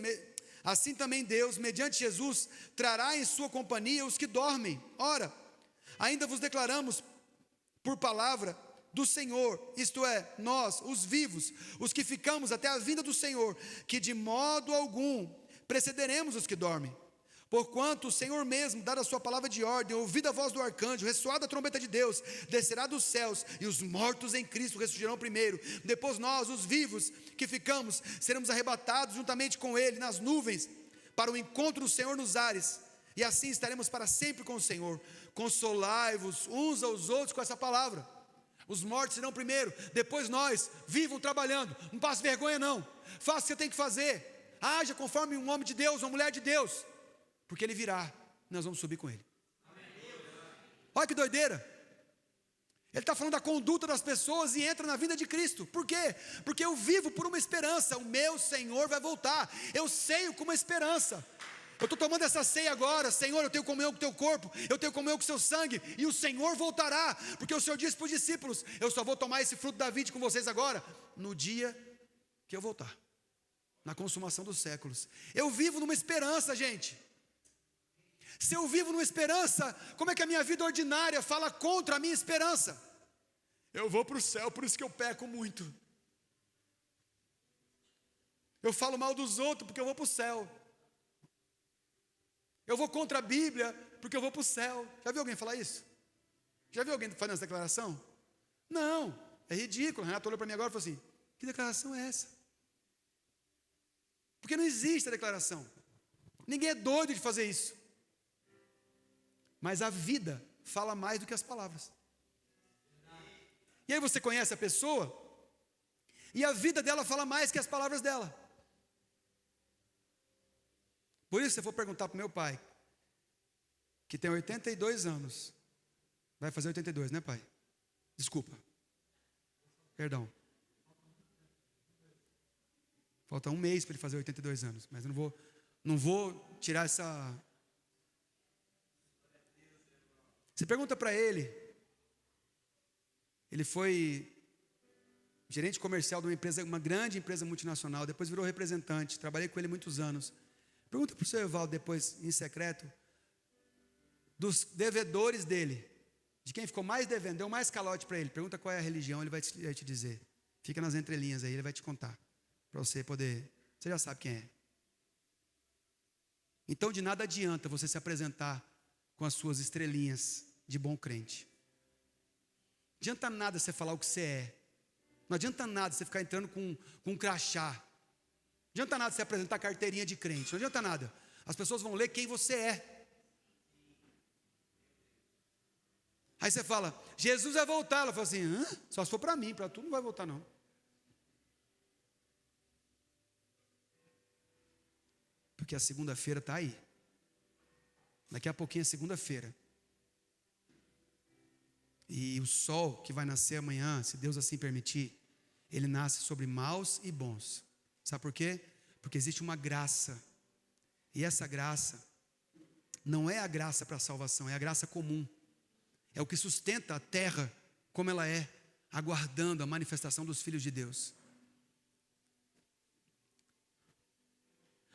mediante Jesus, trará em sua companhia os que dormem. Ora, ainda vos declaramos por palavra do Senhor, isto é, nós, os vivos, os que ficamos até a vinda do Senhor, que de modo algum precederemos os que dormem. Porquanto o Senhor mesmo, dada a sua palavra de ordem, ouvida a voz do arcanjo, ressoada a trombeta de Deus, descerá dos céus, e os mortos em Cristo ressurgirão primeiro. Depois nós, os vivos que ficamos, seremos arrebatados juntamente com Ele nas nuvens, para o encontro do Senhor nos ares, e assim estaremos para sempre com o Senhor. Consolai-vos uns aos outros com essa palavra. Os mortos serão primeiro, depois nós. Vivam trabalhando, não passe vergonha não, faça o que você tem que fazer, haja conforme um homem de Deus, uma mulher de Deus, porque Ele virá, nós vamos subir com Ele. Olha que doideira. Ele está falando da conduta das pessoas e entra na vida de Cristo. Por quê? Porque eu vivo por uma esperança. O meu Senhor vai voltar. Eu ceio com uma esperança. Eu estou tomando essa ceia agora. Senhor, eu tenho comunhão com o teu corpo, eu tenho comunhão com o seu sangue, e o Senhor voltará, porque o Senhor disse para os discípulos: eu só vou tomar esse fruto da vide com vocês agora, no dia que eu voltar, na consumação dos séculos. Eu vivo numa esperança, gente. Se eu vivo numa esperança, como é que a minha vida ordinária fala contra a minha esperança? Eu vou para o céu, por isso que eu peco muito. Eu falo mal dos outros porque eu vou para o céu. Eu vou contra a Bíblia porque eu vou para o céu. Já viu alguém falar isso? Já viu alguém fazendo essa declaração? Não, é ridículo. A Renata olhou para mim agora e falou assim: que declaração é essa? Porque não existe a declaração. Ninguém é doido de fazer isso. Mas a vida fala mais do que as palavras. E aí você conhece a pessoa, e a vida dela fala mais que as palavras dela. Por isso, se eu for perguntar para o meu pai, que tem 82 anos, vai fazer 82, né, pai? Desculpa. Perdão. Falta um mês para ele fazer 82 anos, mas eu não vou tirar essa... Você pergunta para ele foi gerente comercial de uma grande empresa multinacional, depois virou representante, trabalhei com ele muitos anos. Pergunta para o seu Evaldo depois, em secreto, dos devedores dele, de quem ficou mais devendo, deu mais calote para ele. Pergunta qual é a religião, ele vai te dizer. Fica nas entrelinhas aí, ele vai te contar, para você poder, você já sabe quem é. Então de nada adianta você se apresentar com as suas estrelinhas de bom crente. Não adianta nada você falar o que você é. Não adianta nada você ficar entrando com um crachá. Não adianta nada você apresentar carteirinha de crente. Não adianta nada. As pessoas vão ler quem você é. Aí você fala: Jesus vai voltar. Ela fala assim: hã? Só se for para mim, para tu não vai voltar não. Porque a segunda-feira está aí. Daqui a pouquinho é segunda-feira. E o sol que vai nascer amanhã, se Deus assim permitir, ele nasce sobre maus e bons. Sabe por quê? Porque existe uma graça. E essa graça não é a graça para a salvação, é a graça comum. É o que sustenta a terra como ela é, aguardando a manifestação dos filhos de Deus.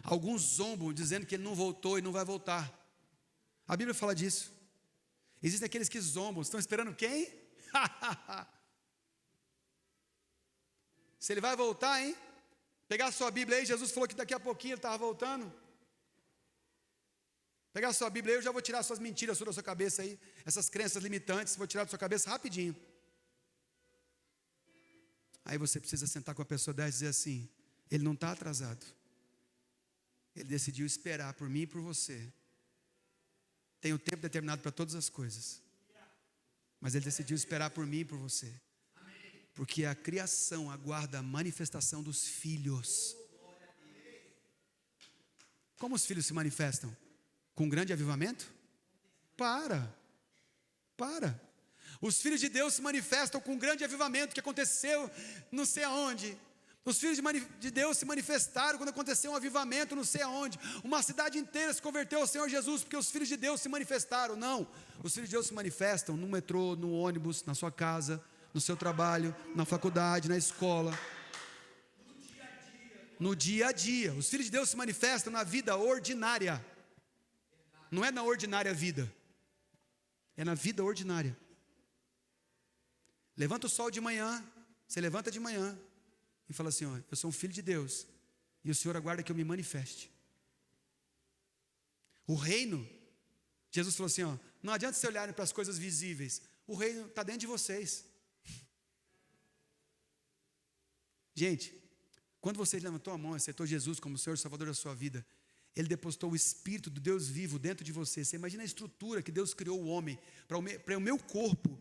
Alguns zombam dizendo que ele não voltou e não vai voltar. A Bíblia fala disso. Existem aqueles que zombam, estão esperando quem? Se ele vai voltar, hein? Pegar a sua Bíblia aí, Jesus falou que daqui a pouquinho ele estava voltando. Pegar a sua Bíblia aí, eu já vou tirar suas mentiras da sua cabeça aí, essas crenças limitantes, vou tirar da sua cabeça rapidinho. Aí você precisa sentar com a pessoa dessa e dizer assim: ele não está atrasado. Ele decidiu esperar por mim e por você. Tem o tempo determinado para todas as coisas. Mas ele decidiu esperar por mim e por você. Porque a criação aguarda a manifestação dos filhos. Como os filhos se manifestam? Com grande avivamento? Para. Os filhos de Deus se manifestam com grande avivamento que aconteceu não sei aonde. Os filhos de Deus se manifestaram quando aconteceu um avivamento não sei aonde. Uma cidade inteira se converteu ao Senhor Jesus porque os filhos de Deus se manifestaram. Não, os filhos de Deus se manifestam no metrô, no ônibus, na sua casa, no seu trabalho, na faculdade, na escola. No dia a dia. Os filhos de Deus se manifestam na vida ordinária. Não é na ordinária vida. É na vida ordinária. Levanta o sol de manhã. Você levanta de manhã e fala assim: ó, eu sou um filho de Deus e o Senhor aguarda que eu me manifeste. O reino, Jesus falou assim: ó, não adianta você olharem para as coisas visíveis. O reino está dentro de vocês. Gente, quando você levantou a mão e aceitou Jesus como Senhor e Salvador da sua vida, Ele depositou o Espírito do Deus vivo dentro de você. Você imagina a estrutura que Deus criou o homem, para o meu corpo,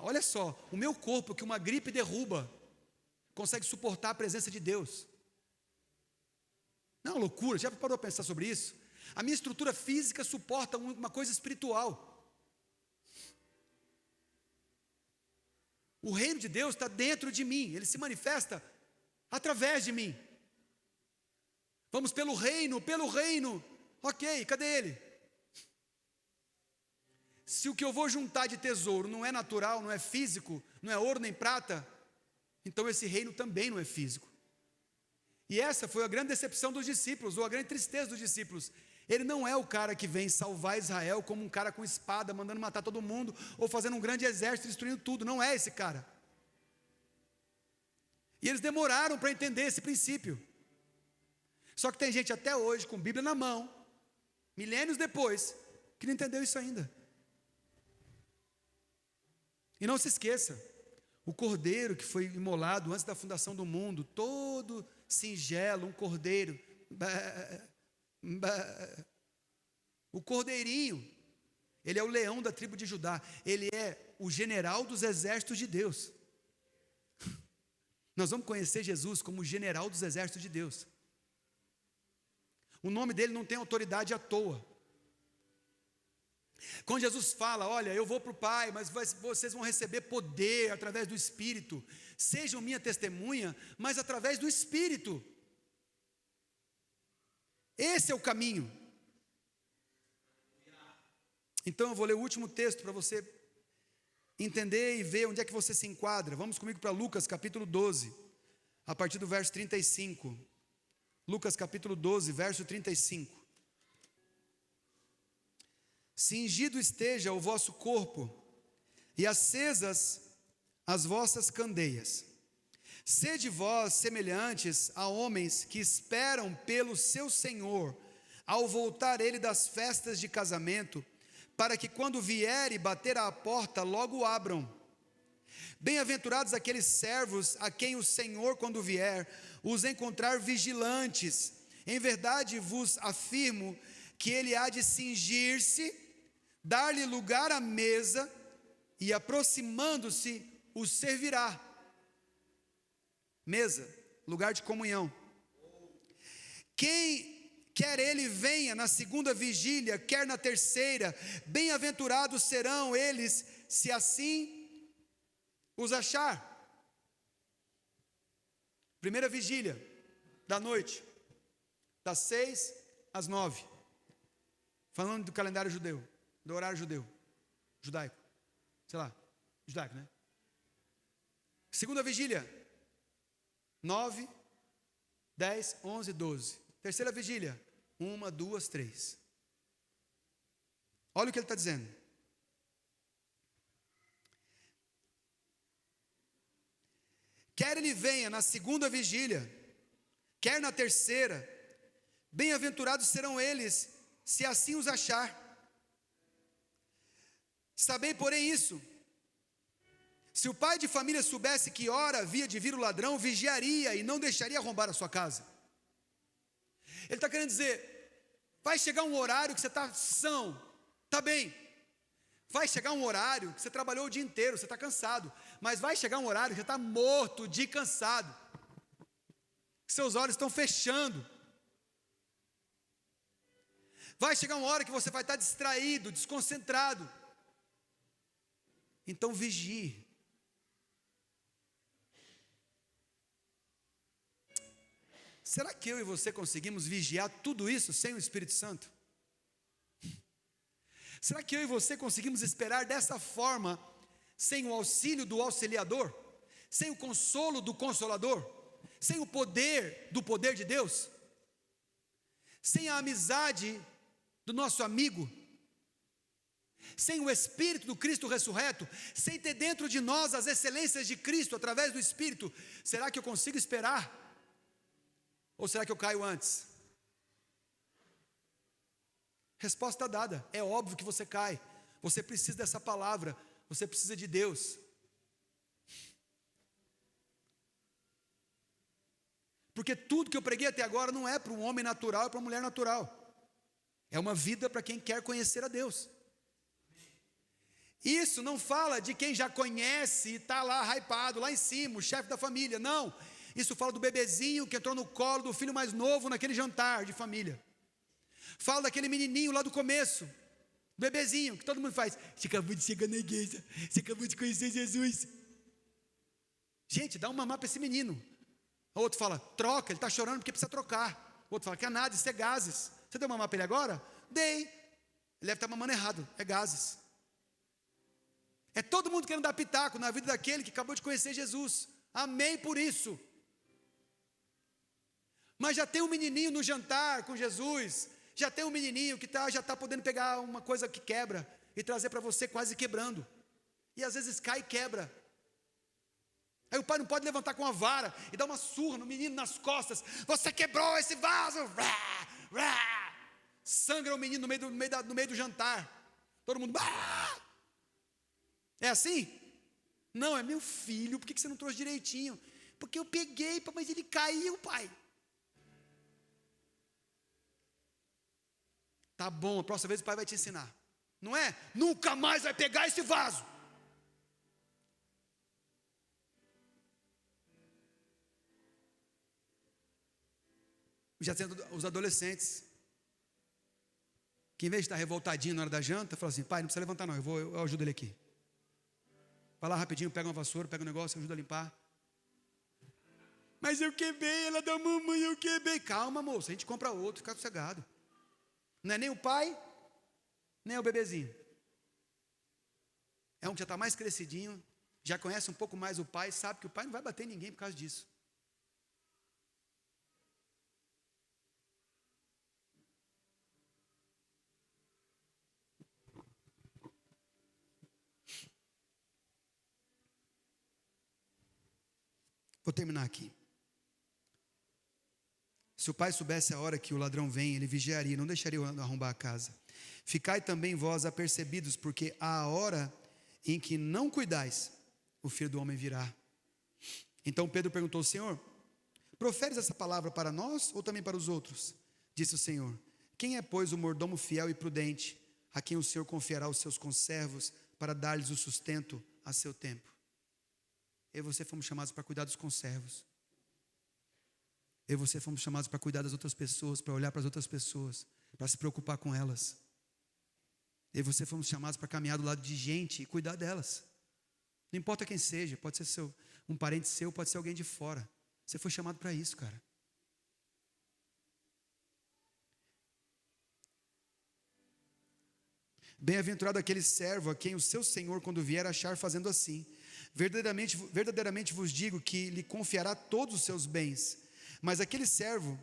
olha só, o meu corpo que uma gripe derruba, consegue suportar a presença de Deus. Não é uma loucura? Já parou para pensar sobre isso? A minha estrutura física suporta uma coisa espiritual. O reino de Deus está dentro de mim, Ele se manifesta através de mim. Vamos pelo reino, ok, cadê Ele? Se o que eu vou juntar de tesouro não é natural, não é físico, não é ouro nem prata, então esse reino também não é físico. E essa foi a grande decepção dos discípulos, ou a grande tristeza dos discípulos. Ele não é o cara que vem salvar Israel como um cara com espada, mandando matar todo mundo, ou fazendo um grande exército, destruindo tudo. Não é esse cara. E eles demoraram para entender esse princípio. Só que tem gente até hoje, com Bíblia na mão, milênios depois, que não entendeu isso ainda. E não se esqueça, o cordeiro que foi imolado antes da fundação do mundo, todo singelo, um cordeiro, o cordeirinho, ele é o leão da tribo de Judá, ele é o general dos exércitos de Deus. Nós vamos conhecer Jesus como o general dos exércitos de Deus. O nome dele não tem autoridade à toa. Quando Jesus fala: olha, eu vou para o Pai, mas vocês vão receber poder através do Espírito, sejam minha testemunha, mas através do Espírito. Esse é o caminho. Então eu vou ler o último texto para você entender e ver onde é que você se enquadra. Vamos comigo para Lucas capítulo 12, a partir do verso 35. Lucas capítulo 12, verso 35. Cingido esteja o vosso corpo, e acesas as vossas candeias. Sede vós semelhantes a homens que esperam pelo seu Senhor, ao voltar ele das festas de casamento, para que quando vier e bater à porta, logo abram. Bem-aventurados aqueles servos a quem o Senhor, quando vier, os encontrar vigilantes. Em verdade vos afirmo que ele há de cingir-se, dar-lhe lugar à mesa, e aproximando-se, os servirá. Mesa, lugar de comunhão. Quem quer ele venha na segunda vigília, quer na terceira, bem-aventurados serão eles, se assim os achar. Primeira vigília da noite, das 6 às 9, falando do calendário judeu, do horário judaico, sei lá, judaico, né? Segunda vigília, 9, 10, 11, 12, Terceira vigília, 1, 2, 3. Olha o que ele está dizendo. Quer ele venha na segunda vigília, quer na terceira, bem-aventurados serão eles, se assim os achar. Sabei, porém, isso: se o pai de família soubesse que hora havia de vir o ladrão, vigiaria e não deixaria arrombar a sua casa. Ele está querendo dizer, vai chegar um horário que você está são, está bem. Vai chegar um horário que você trabalhou o dia inteiro, você está cansado. Mas vai chegar um horário que você está morto de cansado. Seus olhos estão fechando. Vai chegar uma hora que você vai estar distraído, desconcentrado. Então vigie. Será que eu e você conseguimos vigiar tudo isso sem o Espírito Santo? Será que eu e você conseguimos esperar dessa forma, sem o auxílio do auxiliador, sem o consolo do consolador, sem o poder do poder de Deus, sem a amizade do nosso amigo, sem o Espírito do Cristo ressurreto, sem ter dentro de nós as excelências de Cristo através do Espírito? Será que eu consigo esperar? Ou será que eu caio antes? Resposta dada, é óbvio que você cai. Você precisa dessa palavra, você precisa de Deus. Porque tudo que eu preguei até agora não é para um homem natural, é para uma mulher natural. É uma vida para quem quer conhecer a Deus. Isso não fala de quem já conhece e está lá hypado, lá em cima, o chefe da família, não. Isso fala do bebezinho que entrou no colo do filho mais novo naquele jantar de família. Fala daquele menininho lá do começo, bebezinho, que todo mundo faz. Você acabou de chegar na igreja, você acabou de conhecer Jesus. Gente, dá um mamar para esse menino. O outro fala, troca, ele está chorando porque precisa trocar. O outro fala, que é nada, isso é gases. Você deu mamar para ele agora? Dei. Ele deve estar mamando errado, é gases. É todo mundo querendo dar pitaco na vida daquele que acabou de conhecer Jesus. Amém por isso. Mas já tem um menininho no jantar com Jesus, já tem um menininho que já está podendo pegar uma coisa que quebra e trazer para você quase quebrando. E às vezes cai e quebra. Aí o pai não pode levantar com a vara e dar uma surra no menino nas costas. Você quebrou esse vaso. Sangra o menino no meio do jantar. Todo mundo. É assim? Não, é meu filho. Por que você não trouxe direitinho? Porque eu peguei, mas ele caiu, pai. Tá bom, a próxima vez o pai vai te ensinar. Não é? Nunca mais vai pegar esse vaso. Já sendo os adolescentes, que em vez de estar revoltadinho na hora da janta, fala assim, pai, não precisa levantar não, eu ajudo ele aqui. Vai lá rapidinho, pega uma vassoura, pega um negócio, ajuda a limpar. Mas eu quebrei, ela da mamãe, eu quebrei. Calma, moça, a gente compra outro, fica sossegado. Não é nem o pai, nem o bebezinho. É um que já está mais crescidinho, já conhece um pouco mais o pai, sabe que o pai não vai bater em ninguém por causa disso. Vou terminar aqui. Se o pai soubesse a hora que o ladrão vem, ele vigiaria, não deixaria arrombar a casa. Ficai também vós apercebidos, porque à hora em que não cuidais, o Filho do Homem virá. Então Pedro perguntou, Senhor, proferes essa palavra para nós ou também para os outros? Disse o Senhor, quem é, pois, o mordomo fiel e prudente, a quem o Senhor confiará os seus conservos para dar-lhes o sustento a seu tempo? Eu e você fomos chamados para cuidar dos conservos. Eu e você fomos chamados para cuidar das outras pessoas, para olhar para as outras pessoas, para se preocupar com elas. Eu e você fomos chamados para caminhar do lado de gente e cuidar delas. Não importa quem seja, pode ser um parente seu, pode ser alguém de fora. Você foi chamado para isso, cara. Bem-aventurado aquele servo a quem o seu Senhor, quando vier, achar fazendo assim. Verdadeiramente vos digo que lhe confiará todos os seus bens. Mas aquele servo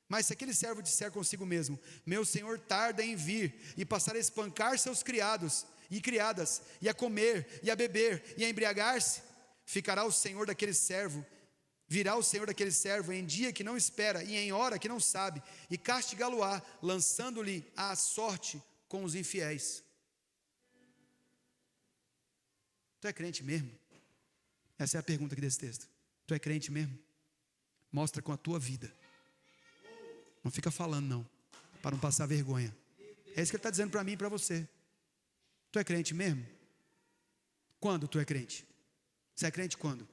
Mas se aquele servo disser consigo mesmo: meu senhor tarda em vir, e passar a espancar seus criados e criadas, e a comer, e a beber, e a embriagar-se, virá o senhor daquele servo em dia que não espera, e em hora que não sabe, e castigá-lo-á, lançando-lhe à sorte com os infiéis. Tu é crente mesmo? Essa é a pergunta aqui desse texto. Tu é crente mesmo? Mostra com a tua vida. Não fica falando não, para não passar vergonha. É isso que ele está dizendo para mim e para você. Tu é crente mesmo? Quando tu é crente? Você é crente quando?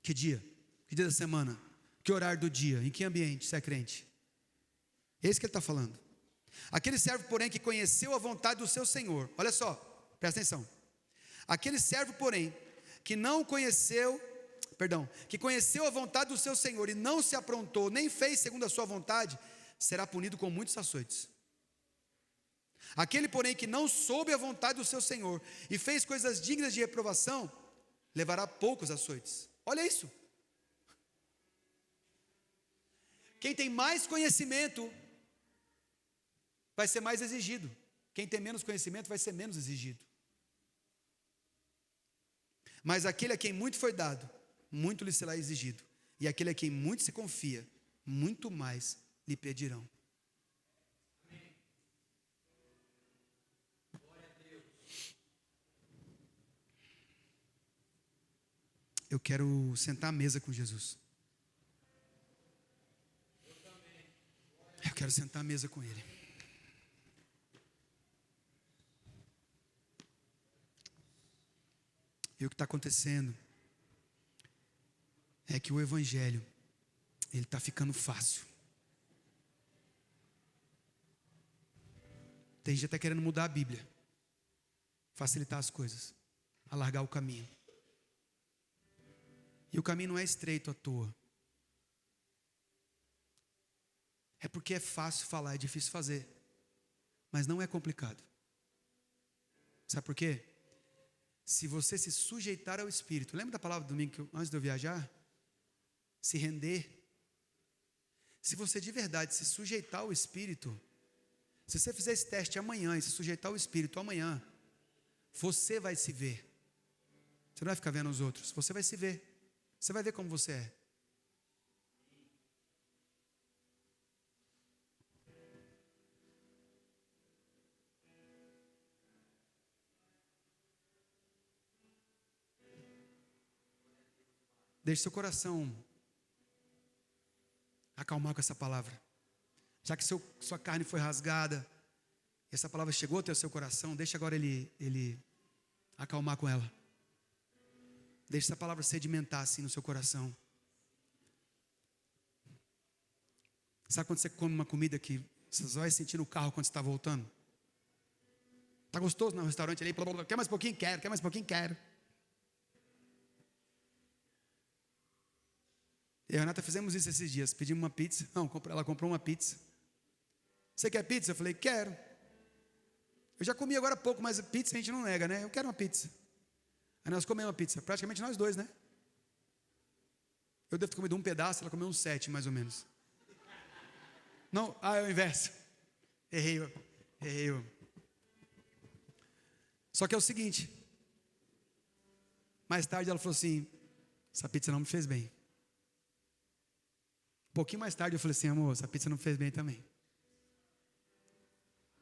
Que dia? Que dia da semana? Que horário do dia? Em que ambiente você é crente? É isso que ele está falando. Aquele servo, porém, que conheceu a vontade do seu senhor. Olha só, presta atenção. Aquele servo, porém, que conheceu a vontade do seu senhor e não se aprontou, nem fez segundo a sua vontade, será punido com muitos açoites. Aquele, porém, que não soube a vontade do seu senhor e fez coisas dignas de reprovação, levará poucos açoites. Olha isso. Quem tem mais conhecimento vai ser mais exigido. Quem tem menos conhecimento vai ser menos exigido. Mas aquele a quem muito foi dado, muito lhe será exigido. E aquele a quem muito se confia, muito mais lhe pedirão. Eu quero sentar à mesa com Jesus. Eu quero sentar à mesa com Ele. E o que está acontecendo é que o Evangelho, ele está ficando fácil. Tem gente até querendo mudar a Bíblia, facilitar as coisas, alargar o caminho. E o caminho não é estreito à toa. É porque é fácil falar, é difícil fazer. Mas não é complicado. Sabe por quê? Se você se sujeitar ao Espírito. Lembra da palavra do domingo antes de eu viajar? Se render. Se você de verdade se sujeitar ao Espírito. Se você fizer esse teste amanhã e se sujeitar ao Espírito amanhã, você vai se ver. Você não vai ficar vendo os outros. Você vai se ver. Você vai ver como você é. Deixe seu coração acalmar com essa palavra. Já que sua carne foi rasgada, e essa palavra chegou até o seu coração, deixe agora ele acalmar com ela. Deixe essa palavra sedimentar assim no seu coração. Sabe quando você come uma comida que você só vai sentir no carro quando você está voltando? Está gostoso no restaurante ali, quer mais um pouquinho? Quero, quer mais um pouquinho? Quero. Eu e a Renata fizemos isso esses dias, pedimos uma pizza, ela comprou uma pizza. Você quer pizza? Eu falei, quero. Eu já comi agora há pouco, mas pizza a gente não nega, né? Eu quero uma pizza. Aí nós comemos uma pizza, praticamente nós dois, né? Eu devo ter comido um pedaço, ela comeu uns 7, mais ou menos. Não, é o inverso. Errei eu. Só que é o seguinte, mais tarde ela falou assim, essa pizza não me fez bem. Um pouquinho mais tarde eu falei assim, amor, essa pizza não me fez bem também.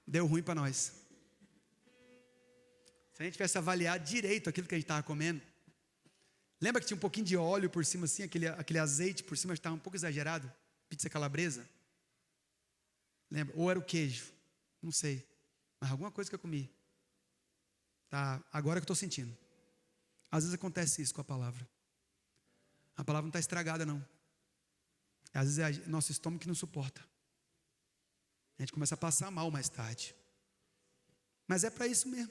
Deu ruim para nós. Se a gente tivesse avaliado direito aquilo que a gente estava comendo, lembra que tinha um pouquinho de óleo por cima assim, aquele azeite por cima estava um pouco exagerado? Pizza calabresa? Lembra? Ou era o queijo? Não sei. Mas alguma coisa que eu comi. Tá, agora que eu estou sentindo. Às vezes acontece isso com a palavra. A palavra não está estragada não. Às vezes é nosso estômago que não suporta. A gente começa a passar mal mais tarde. Mas é para isso mesmo.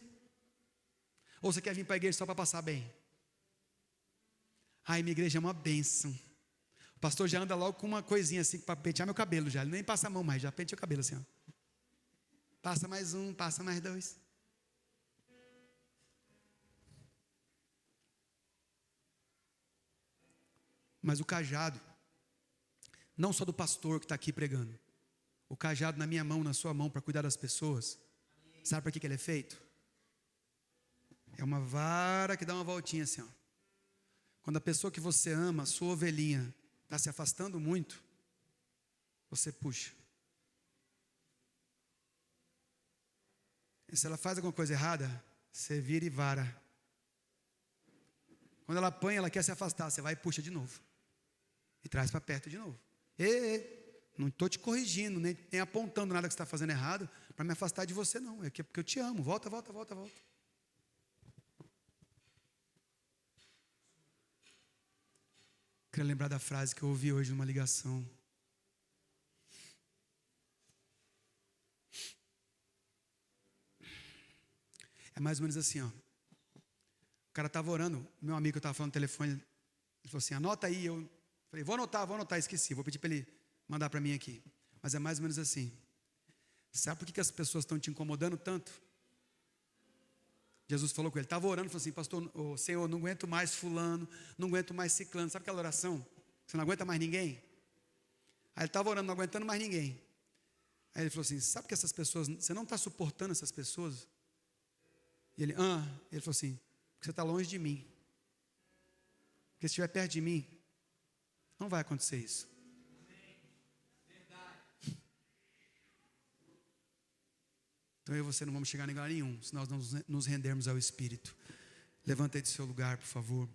Ou você quer vir para a igreja só para passar bem? Ai, minha igreja é uma bênção. O pastor já anda logo com uma coisinha assim para pentear meu cabelo já. Ele nem passa a mão mais, já penteia o cabelo assim, ó. Passa mais um, passa mais dois. Mas o cajado não só do pastor que está aqui pregando. O cajado na minha mão, na sua mão, para cuidar das pessoas. Sabe para que ele é feito? É uma vara que dá uma voltinha assim, ó. Quando a pessoa que você ama, a sua ovelhinha, está se afastando muito, você puxa. E se ela faz alguma coisa errada, você vira e vara. Quando ela apanha, ela quer se afastar, você vai e puxa de novo. E traz para perto de novo. Não estou te corrigindo, nem apontando nada que você está fazendo errado, para me afastar de você não. É porque eu te amo. Volta. Queria lembrar da frase que eu ouvi hoje numa ligação. É mais ou menos assim, ó. O cara estava orando, meu amigo que eu estava falando no telefone, ele falou assim, anota aí. Eu falei, vou anotar, esqueci, vou pedir para ele mandar para mim aqui. Mas é mais ou menos assim. Sabe por que as pessoas estão te incomodando tanto? Jesus falou com ele, estava orando, falou assim, pastor, Senhor, não aguento mais fulano, não aguento mais ciclano. Sabe aquela oração? Você não aguenta mais ninguém? Aí ele estava orando, não aguentando mais ninguém. Aí ele falou assim, sabe que essas pessoas, você não está suportando essas pessoas? E ele falou assim, porque você está longe de mim. Porque se estiver perto de mim, não vai acontecer isso. Então eu e você não vamos chegar em lugar nenhum, se nós não nos rendermos ao Espírito. Levanta aí do seu lugar, por favor.